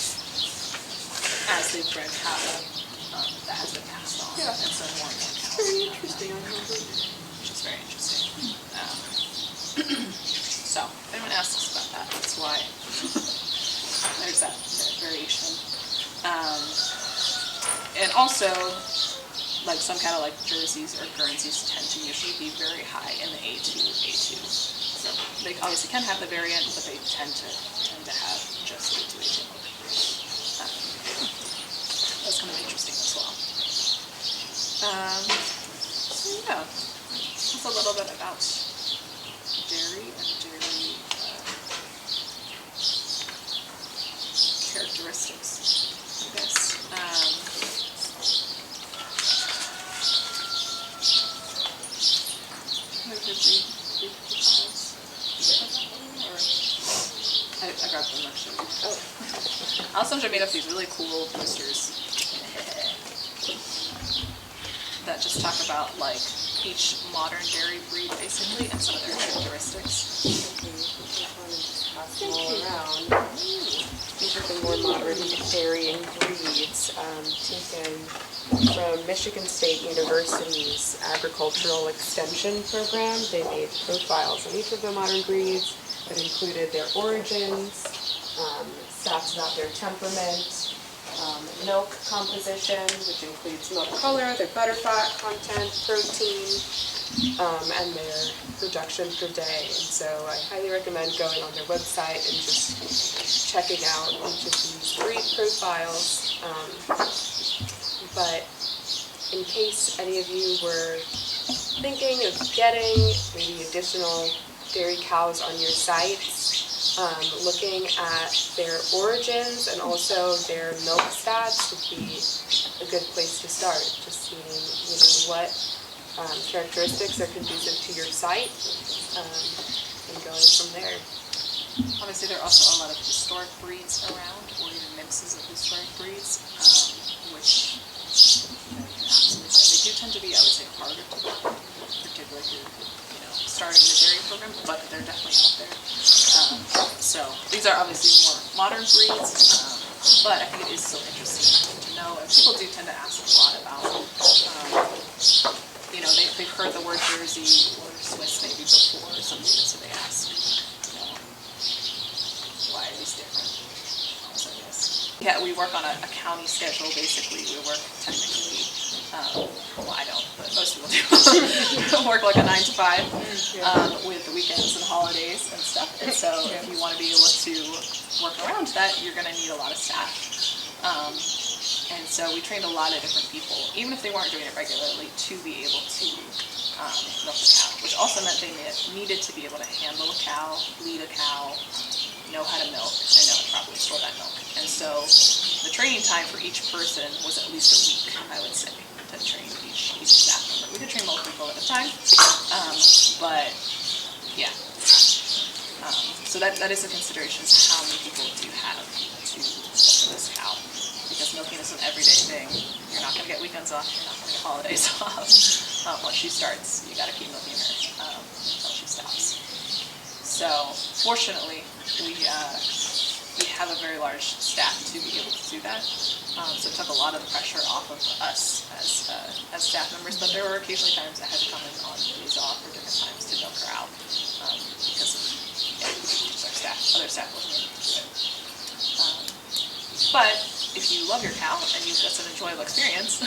as they've bred cattle, that has been passed on. Yeah. And so more and more cows. Very interesting, I remember. Which is very interesting. So, if anyone asks us about that, that's why there's that variation. And also, like some cattle like Jerseys or Guernseys tend to usually be very high in the A2. So they obviously can have the variant, but they tend to have just A2 milk. That's kind of interesting as well. So yeah, that's a little bit about dairy and dairy characteristics, I guess. I grabbed them actually. Oh. Alfons made up these really cool posters that just talk about like each modern dairy breed basically and some of their characteristics. pass them all around. These are the more modern dairying breeds, taken from Michigan State University's agricultural extension program. They made profiles of each of the modern breeds that included their origins, stats about their temperament, milk composition, which includes milk color, their butterfat content, protein, and their production per day. And so I highly recommend going on their website and just checking out each of these breed profiles. But in case any of you were thinking of getting maybe additional dairy cows on your sites, looking at their origins and also their milk stats would be a good place to start. Just seeing, what characteristics are conducive to your site, and going from there. Obviously, there are also a lot of historic breeds around, or even mixes of historic breeds, which you can absolutely find. They do tend to be, I would say, harder to find, particularly if you're starting the dairy program, but they're definitely out there. So these are obviously more modern breeds, but I think it is still interesting to know. And people do tend to ask a lot about, they've heard the word Jersey or Swiss maybe before or something, so they ask, why are these different? So yes. Yeah, we work on a county schedule basically. We work technically, well I don't, but most people do. Work like a 9 to 5 with the weekends and holidays and stuff. And so if you want to be able to work around that, you're going to need a lot of staff. And so we trained a lot of different people, even if they weren't doing it regularly, to be able to milk a cow, which also meant they needed to be able to handle a cow, lead a cow, know how to milk, and know how to properly store that milk. And so the training time for each person was at least a week, I would say, to train each staff member. We could train multiple people at a time, but yeah. So that is a consideration, how many people do you have to milk this cow. Because milking is an everyday thing. You're not going to get weekends off, you're not going to get holidays off. Once she starts, you got to keep milking her until she stops. So fortunately, we have a very large staff to be able to do that. So it took a lot of the pressure off of us as staff members, but there were occasionally times I had to come in on days off or different times to milk her out because of just our staff, other staff wasn't able to do it. But if you love your cow and you've got an enjoyable experience,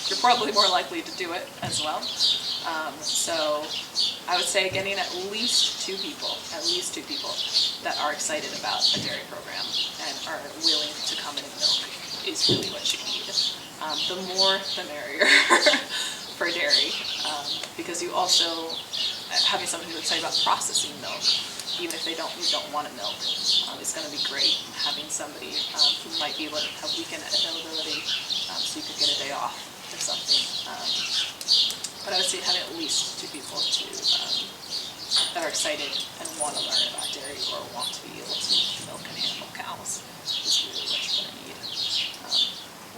you're probably more likely to do it as well. So I would say getting at least two people that are excited about a dairy program and are willing to come in and milk is really what you need. The more, the merrier for dairy, because you also, having someone who's excited about processing milk, even if they don't want to milk, is going to be great. Having somebody who might be able to have weekend availability, so you could get a day off or something. But I would say having at least two people that are excited and want to learn about dairy or want to be able to milk and handle cows is really what you're going to need.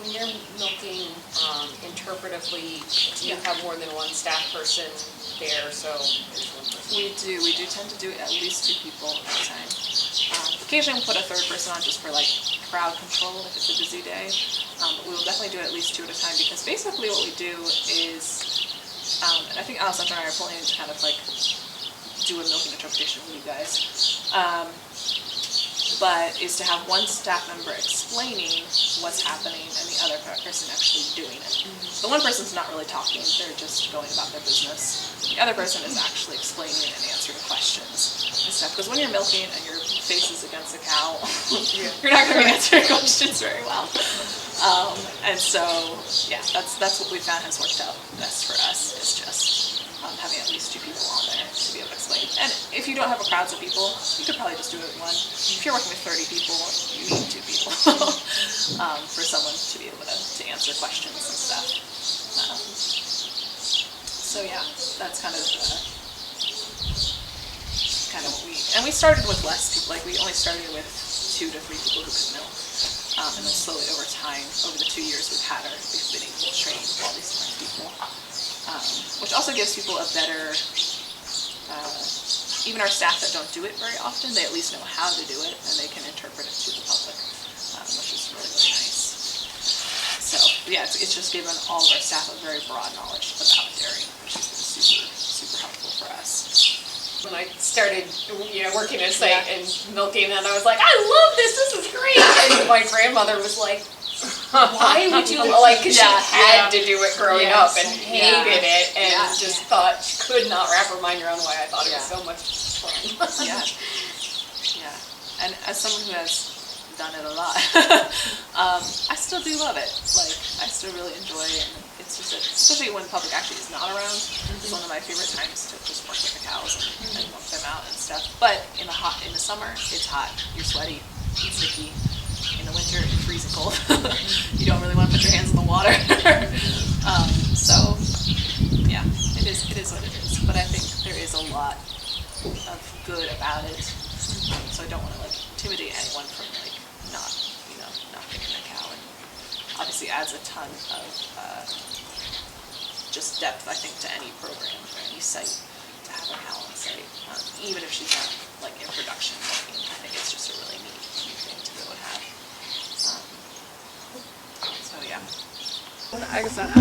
When you're milking interpretively, do you have more than one staff person there? So there's one person. We do tend to do it at least two people at a time. Occasionally we'll put a third person on just for like crowd control if it's a busy day. But we will definitely do it at least two at a time, because basically what we do is, and I think Alessandra and I are planning to kind of like do a milking interpretation with you guys. But is to have one staff member explaining what's happening and the other person actually doing it. The one person's not really talking, they're just going about their business. The other person is actually explaining and answering questions and stuff. Because when you're milking and your face is against a cow, you're not going to be answering questions very well. And so, yeah, that's what we found has worked out best for us, is just having at least two people on there to be able to explain. And if you don't have a crowd of people, you could probably just do it with one. If you're working with 30 people, you need two people for someone to be able to answer questions and stuff. So yeah, that's kind of what we started with less people. Like we only started with 2 to 3 people who could milk. And then slowly over time, over the 2 years we've been able to train all these different people. Which also gives people a better even our staff that don't do it very often, they at least know how to do it, and they can interpret it to the public, which is really, really nice. So yeah, it's just given all of our staff a very broad knowledge about dairy, which has been super, super helpful for us. When I started, working at a site and milking, and I was like, I love this. This is great. And my grandmother was like, why would you because she had to do it growing up and hated it, and just thought she could not wrap her mind around why I thought it was so much fun. Yeah. And as someone who has done it a lot, I still do love it. Like, I still really enjoy it. And it's just, especially when the public actually is not around, it's one of my favorite times to just work with the cows and milk them out and stuff. But in the summer, it's hot. You're sweaty. It's sticky. In the winter, it's freezing cold. You don't really want to put your hands in the water. So, yeah, it is what it is. But I think there is a lot of good about it. So I don't want to intimidate anyone from not picking a cow. And obviously adds a ton of just depth, I think, to any program or any site to have a cow on site. Even if she's not in production, I think it's just a really neat thing to be able to have. So yeah. I guess not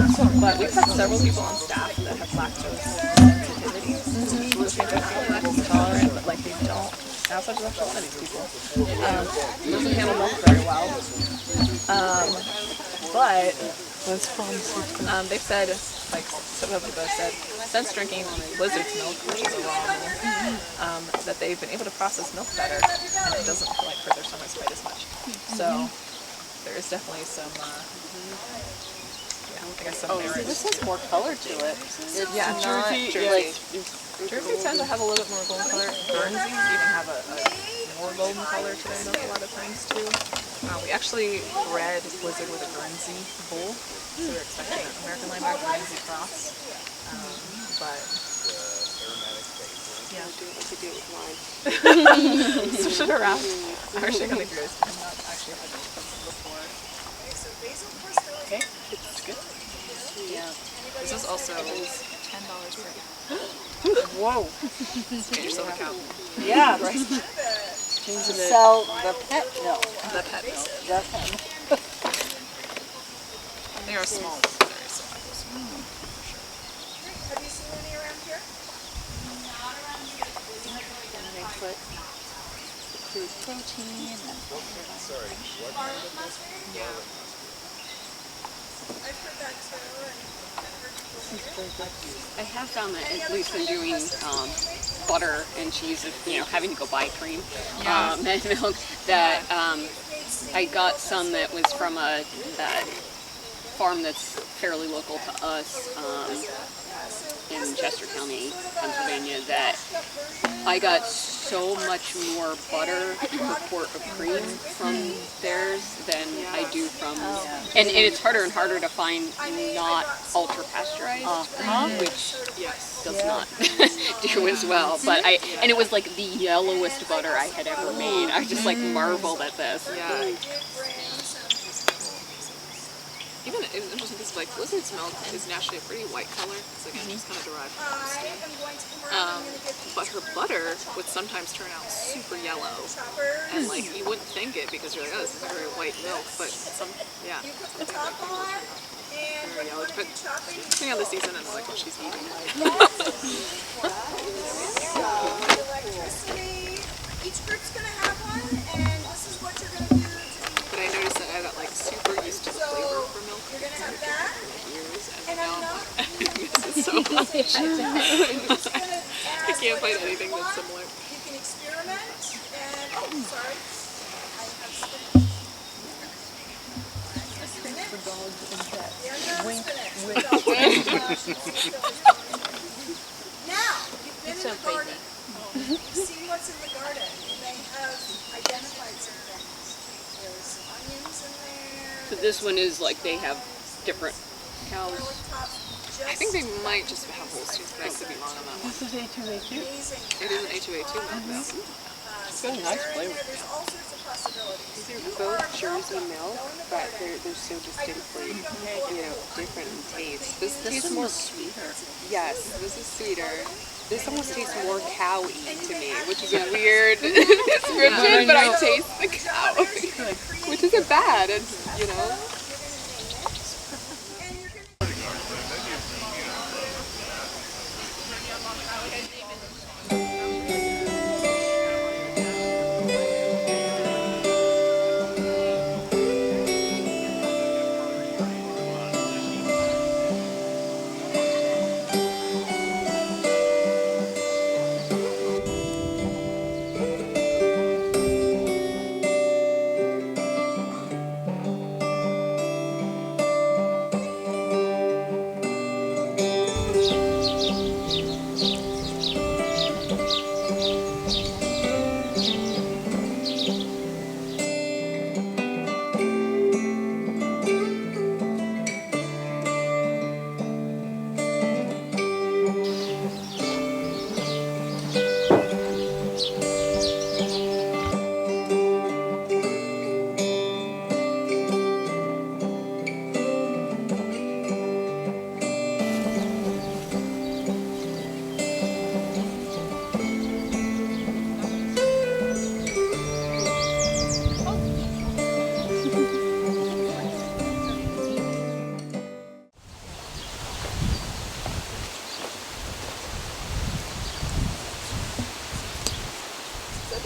but we've had several people on staff that have lactose sensitivities. Who think they're lactose intolerant, but they don't. That's such a lot of these people. Doesn't handle milk very well. But they've said, some of them said, since drinking Blizzard's milk, which is a raw milk, that they've been able to process milk better, and it doesn't hurt their stomachs quite as much. So there is definitely some. I guess some merit. This has more color to it. It's Jersey. Jersey tend to have a little bit more golden color. Guernseys even have a more golden color to their milk a lot of times too. We actually bred Blizzard with a Guernsey bull, so we're expecting an American Lineback Guernsey cross. But yeah, to do it with wine. Switch it around. I wish I could make yours. I'm not actually had it before. Okay, it's good. Yeah. This is also $10 per cow. Whoa. Get yourself a cow. Yeah, right. To sell the pet milk. The pet milk. The pet milk. They are small. Very small. Have you seen any around here? Not around here. And they put the crude protein and Sorry, what? Yeah. I've heard that too, and I've heard people I have found that, at least in doing butter and cheese, having to go buy cream and milk, that I got some that was from a farm that's fairly local to us in Chester County, Pennsylvania, that I got so much more butter per quart of cream from theirs than I do from, and it's harder and harder to find not ultra pasteurized cream, which does not do as well. But and it was the yellowest butter I had ever made. I just marveled at this. Yeah. Even it was interesting because Blizzard's milk is naturally a pretty white color. It's again just kind of derived from the skin. But her butter would sometimes turn out super yellow, and you wouldn't think it because you're oh, this is a very white milk, but something about it very yellow. But depending on the season and what she's eating. Each group's gonna have one, and this is what you're gonna do. But I noticed that I got super used to the flavor for milk. You're gonna have that, years, and now I'm this is so much. I can't find anything that's similar. You can experiment, and sorry, I have spinach. For dogs and cats. Wink, Now, you've been in the garden. You've seen what's in the garden, and they have identified some things. There's onions in there. So this one is they have different cows. I think they might just have Holsteins, but I could be wrong on that one. This is A2A2. It is an A2A2 milk though. It's got a nice flavor. There's all sorts of possibilities. These are both Jersey milk, but they're so distinctly, different in taste. This tastes one more was sweeter. Yes, this is sweeter. This almost tastes more cow-y to me, which is a weird description, but I taste the cow, which isn't bad. It's, you know.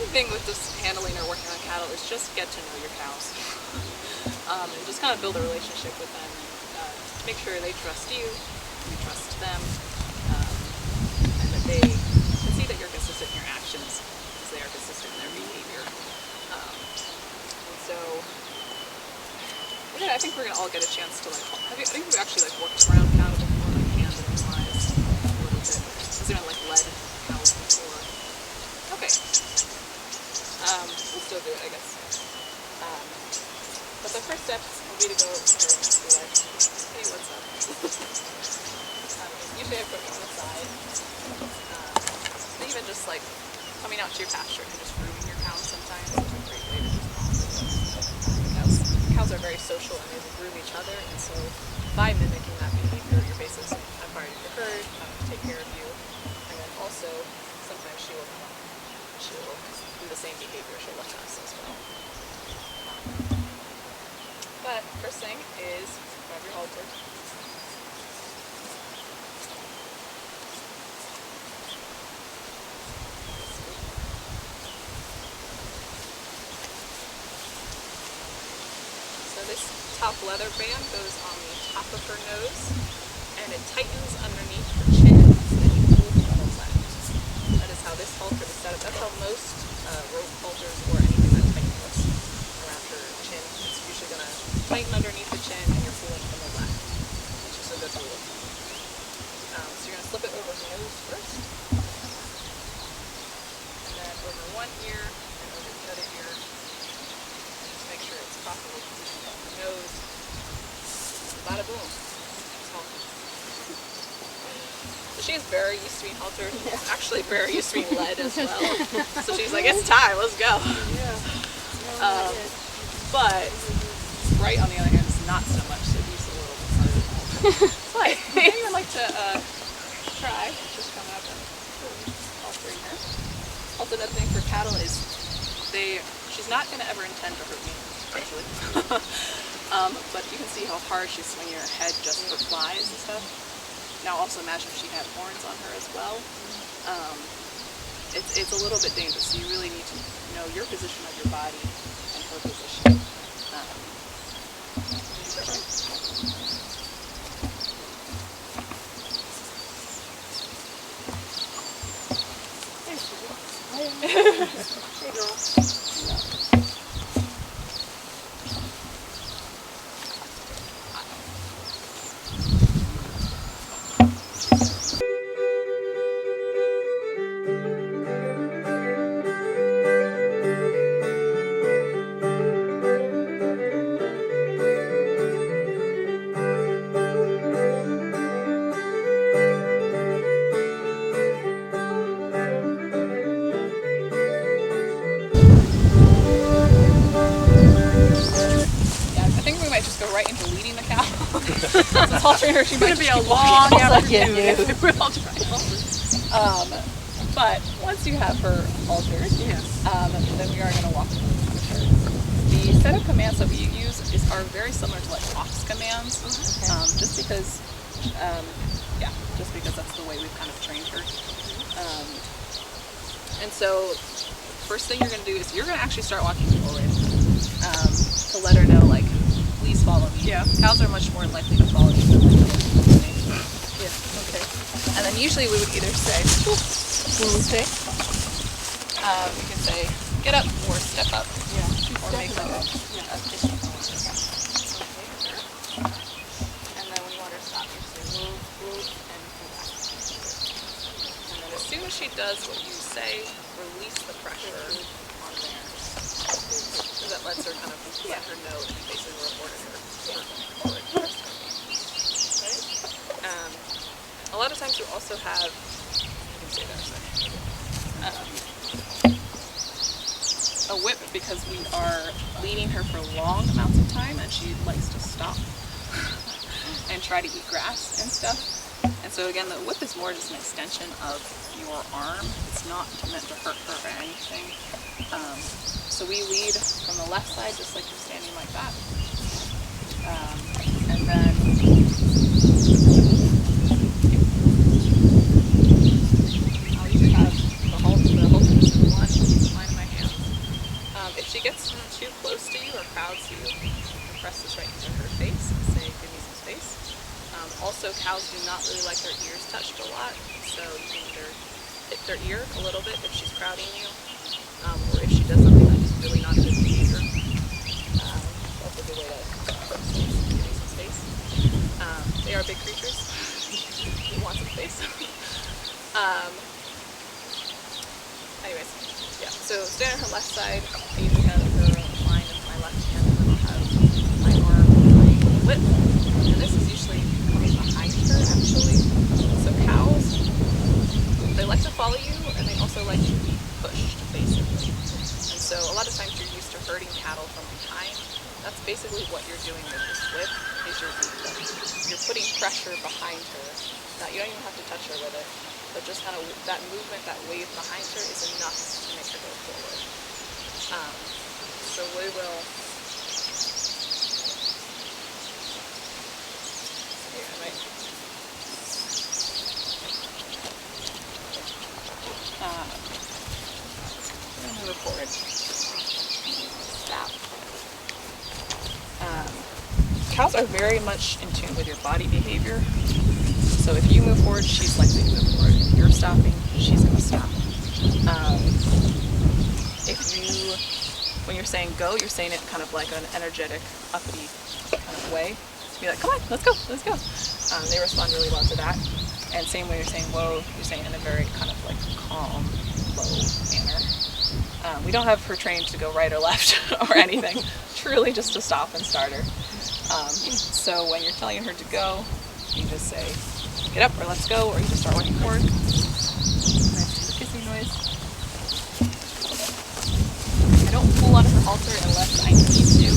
Thing with just handling or working on cattle is just get to know your cows and just kind of build a relationship with them and make sure they trust you, you trust them, and that they can see that you're consistent in your actions as they are consistent in their behavior. And so yeah, I think we're gonna all get a chance to I think we've actually worked around cattle before, handling wise a little bit. Has anyone led cows before? Okay. We'll still do it, I guess. But the first step will be to go over and be like, hey, what's up? Usually I put me on the side. Even just coming out to your pasture and just grooming your cows sometimes is a great way to just bond with them. Cows are very social and they will groom each other, and so by mimicking that behavior, you're basically saying, I'm part of your herd, I'm going to take care of you, and then also sometimes she will come up. She will do the same behavior, she'll look at us as well. But first thing is grab your halter. So this top leather band goes on the top of her nose and it tightens underneath her chin and you pull from the left. That is how this halter is set up. That's how most rope halters or anything that tightens around her chin. It's usually going to tighten underneath the chin and you're pulling from the left, which is a good rule. So you're going to slip it over her nose first, and then over one ear and over the other ear. Just make sure it's properly positioned on the nose. Bada boom. So she's very used to being haltered, actually very used to being led as well. So she's like, it's time, let's go. But right on the other hand is not so much, so he's a little bit harder to halter. But if anyone like to try, just come up and haltering her. Also another thing for cattle is she's not going to ever intend to hurt me, usually. But you can see how hard she's swinging her head just for flies and stuff. Now also imagine if she had horns on her as well. It's a little bit dangerous, so you really need to know your position of your body and her position. Hey girl. Right into leading the cow. So haltering her, she might be a long afternoon. We'll try. But once you have her altered, then we are going to walk through her. The set of commands that we use are very similar to like Fox commands, just because that's the way we've kind of trained her. And so, first thing you're going to do is you're going to actually start walking forward to let her know, like, please follow me. Yeah. Cows are much more likely to follow you than okay. And then usually we would either say, you can say, get up or step up, or make a additional command. And then when you want her to stop, you say move, and pull back. And then as soon as she does what you say, release the pressure on there. So that lets her kind of let her know that you basically reported her forward. A lot of times you also have, you can say that a whip, because we are leading her for long amounts of time and she likes to stop and try to eat grass and stuff. And so again, the whip is more just an extension of your arm. It's not meant to hurt her or anything. So we lead from the left side, just like you're standing like that. And then I'll usually have the halter in line in my hand. If she gets too close to you or crowds you, press this right into her face and say, give me some space. Also, cows do not really like their ears touched a lot, so you can either hit their ear a little bit if she's crowding you, or if she does something that is really not a good behavior. That's a good way to give me some space. They are big creatures. You want some space. Anyways, yeah, so stand on her left side. I usually have her line in my left hand, and then I'll have my arm behind the whip. And this is usually coming behind her, actually. So cows, they like to follow you, and they also like to be pushed, basically. And so a lot of times you're used to herding cattle from behind. That's basically what you're doing with this whip, is you're putting pressure behind her. Now, you don't even have to touch her with it, but just kind of that movement, that wave behind her is enough to make her go forward. So we will... Here, I might... I'm going to move forward. Stop. Cows are very much in tune with your body behavior. So if you move forward, she's likely to move forward. If you're stopping, she's going to stop. When you're saying go, you're saying it kind of like an energetic, uppity kind of way. To be like, come on, let's go, let's go. They respond really well to that. And same when you're saying whoa, you're saying it in a very kind of like calm, low manner. We don't have her trained to go right or left or anything. Truly just to stop and start her. So when you're telling her to go, you just say, get up or let's go, or you just start walking forward. Nice kissing noise. I don't pull on her halter unless I need to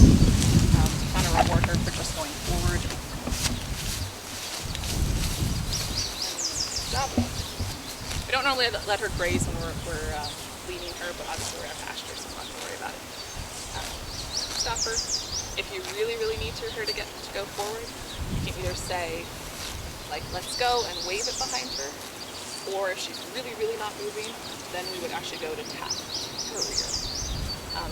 kind of reward her for just going forward. Stop. We don't normally let her graze when we're leading her, but obviously we're at pasture, so I'm not going to worry about it. Stop her. If you really, really need her to go forward, you can either say, like, let's go, and wave it behind her, or if she's really, really not moving, then we would actually go to tap her rear.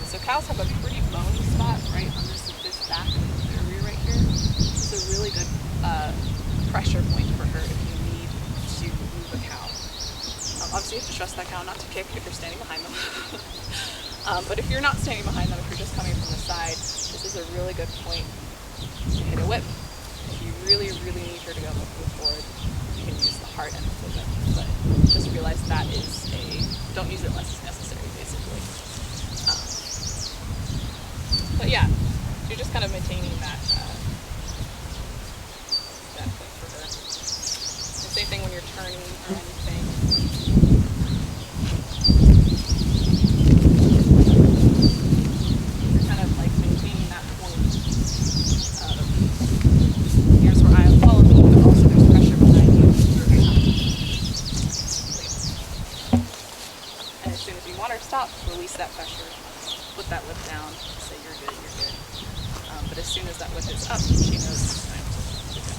So cows have a pretty bony spot right on this back of their rear right here. It's a really good pressure point for her if you need to move a cow. Obviously you have to trust that cow not to kick if you're standing behind them. But if you're not standing behind them, if you're just coming from the side, this is a really good point to hit a whip. If you really, really need her to go move forward, you can use the hard end of the whip. But just realize that is don't use it unless it's necessary, basically. But yeah, you're just kind of maintaining that point for her. The same thing when you're turning or anything. You're kind of like maintaining that point of here's where I am following you, but also there's pressure behind you. water stops, release that pressure, put that lip down, say you're good, you're good. But as soon as that lip is up, she knows it's time to go.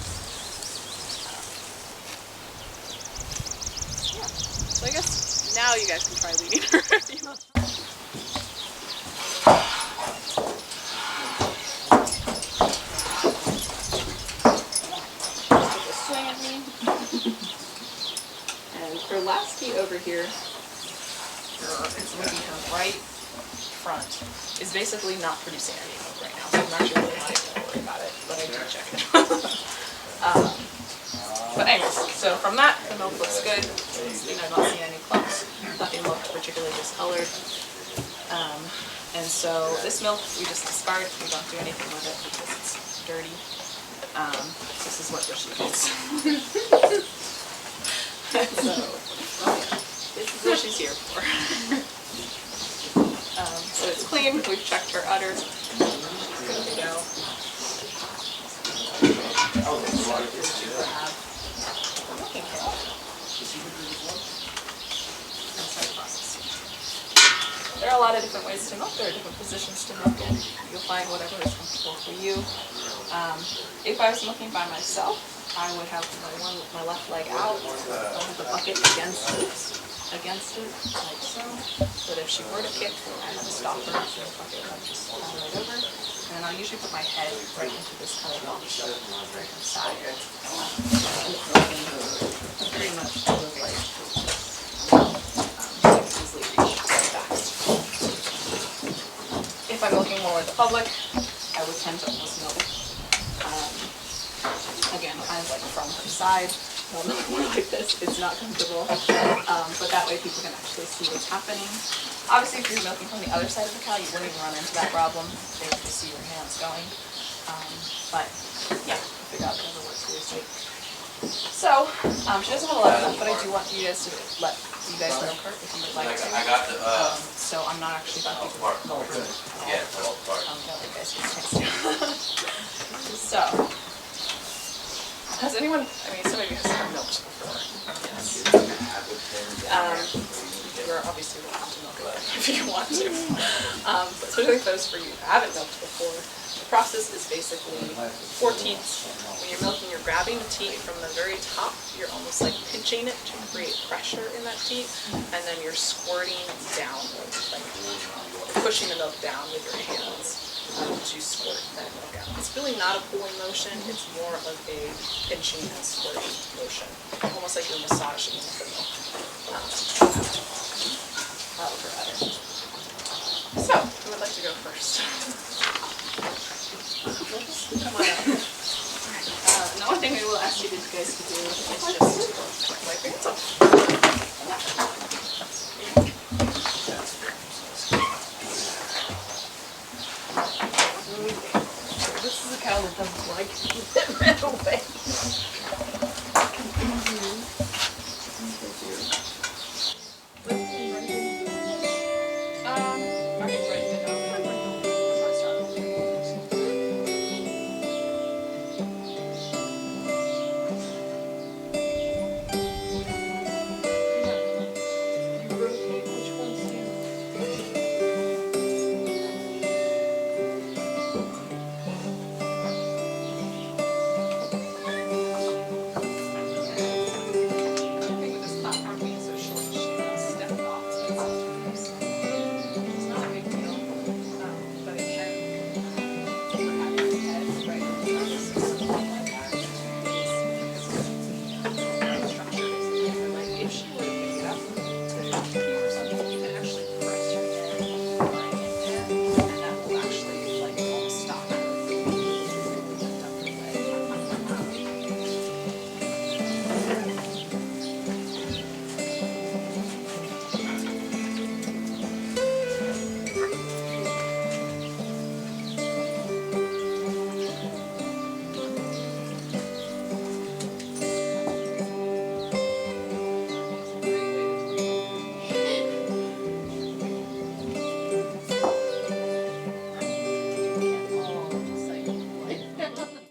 Yeah. So I guess now you guys can try leading her if you want. Swing at me. And her last key over here, it's looking her right front, is basically not producing any milk right now. So I'm actually really not even gonna worry about it, but I do check it. But anyways, so from that, the milk looks good. I'm not seeing any clumps. Nothing looked particularly discolored. And so this milk we just discard. We don't do anything with it because it's dirty. This is what she gets. So this is what she's here for. So it's clean. We've checked her udder. She's good to go. There are a lot of different ways to milk. There are different positions to milk in. You'll find whatever is comfortable for you. If I was milking by myself, I would have my left leg out. I'll have the bucket against it, like so. But if she were to kick, I have to stop her. So the bucket would just fall right over. And then I'll usually put my head right into this kind of box right inside. Pretty much look like easily reach back. If I'm milking more with the public, I would tend to almost milk. Again, kind of like from her side. I'll milk more like this. It's not comfortable, but that way people can actually see what's happening. Obviously, if you're milking from the other side of the cow, you wouldn't even run into that problem. They would just see your hands going. But yeah, figure out whatever works for your sake. So, she doesn't have a lot of milk, but I do want you guys to let you guys milk her if you would like to. So I'm not actually about to go over it. Yeah, that way you guys get a chance to. So, has anyone, I mean, some of you have milked before. Yes. You're obviously welcome to milk it if you want to. But especially those for you who haven't milked before, the process is basically 4 teats. When you're milking, you're grabbing the teat from the very top. You're almost like pinching it to create pressure in that teat, and then you're squirting down, like pushing the milk down with your hands. To squirt that milk out. It's really not a pulling motion, it's more of a pinching and squirting motion. Almost like you're massaging the milk.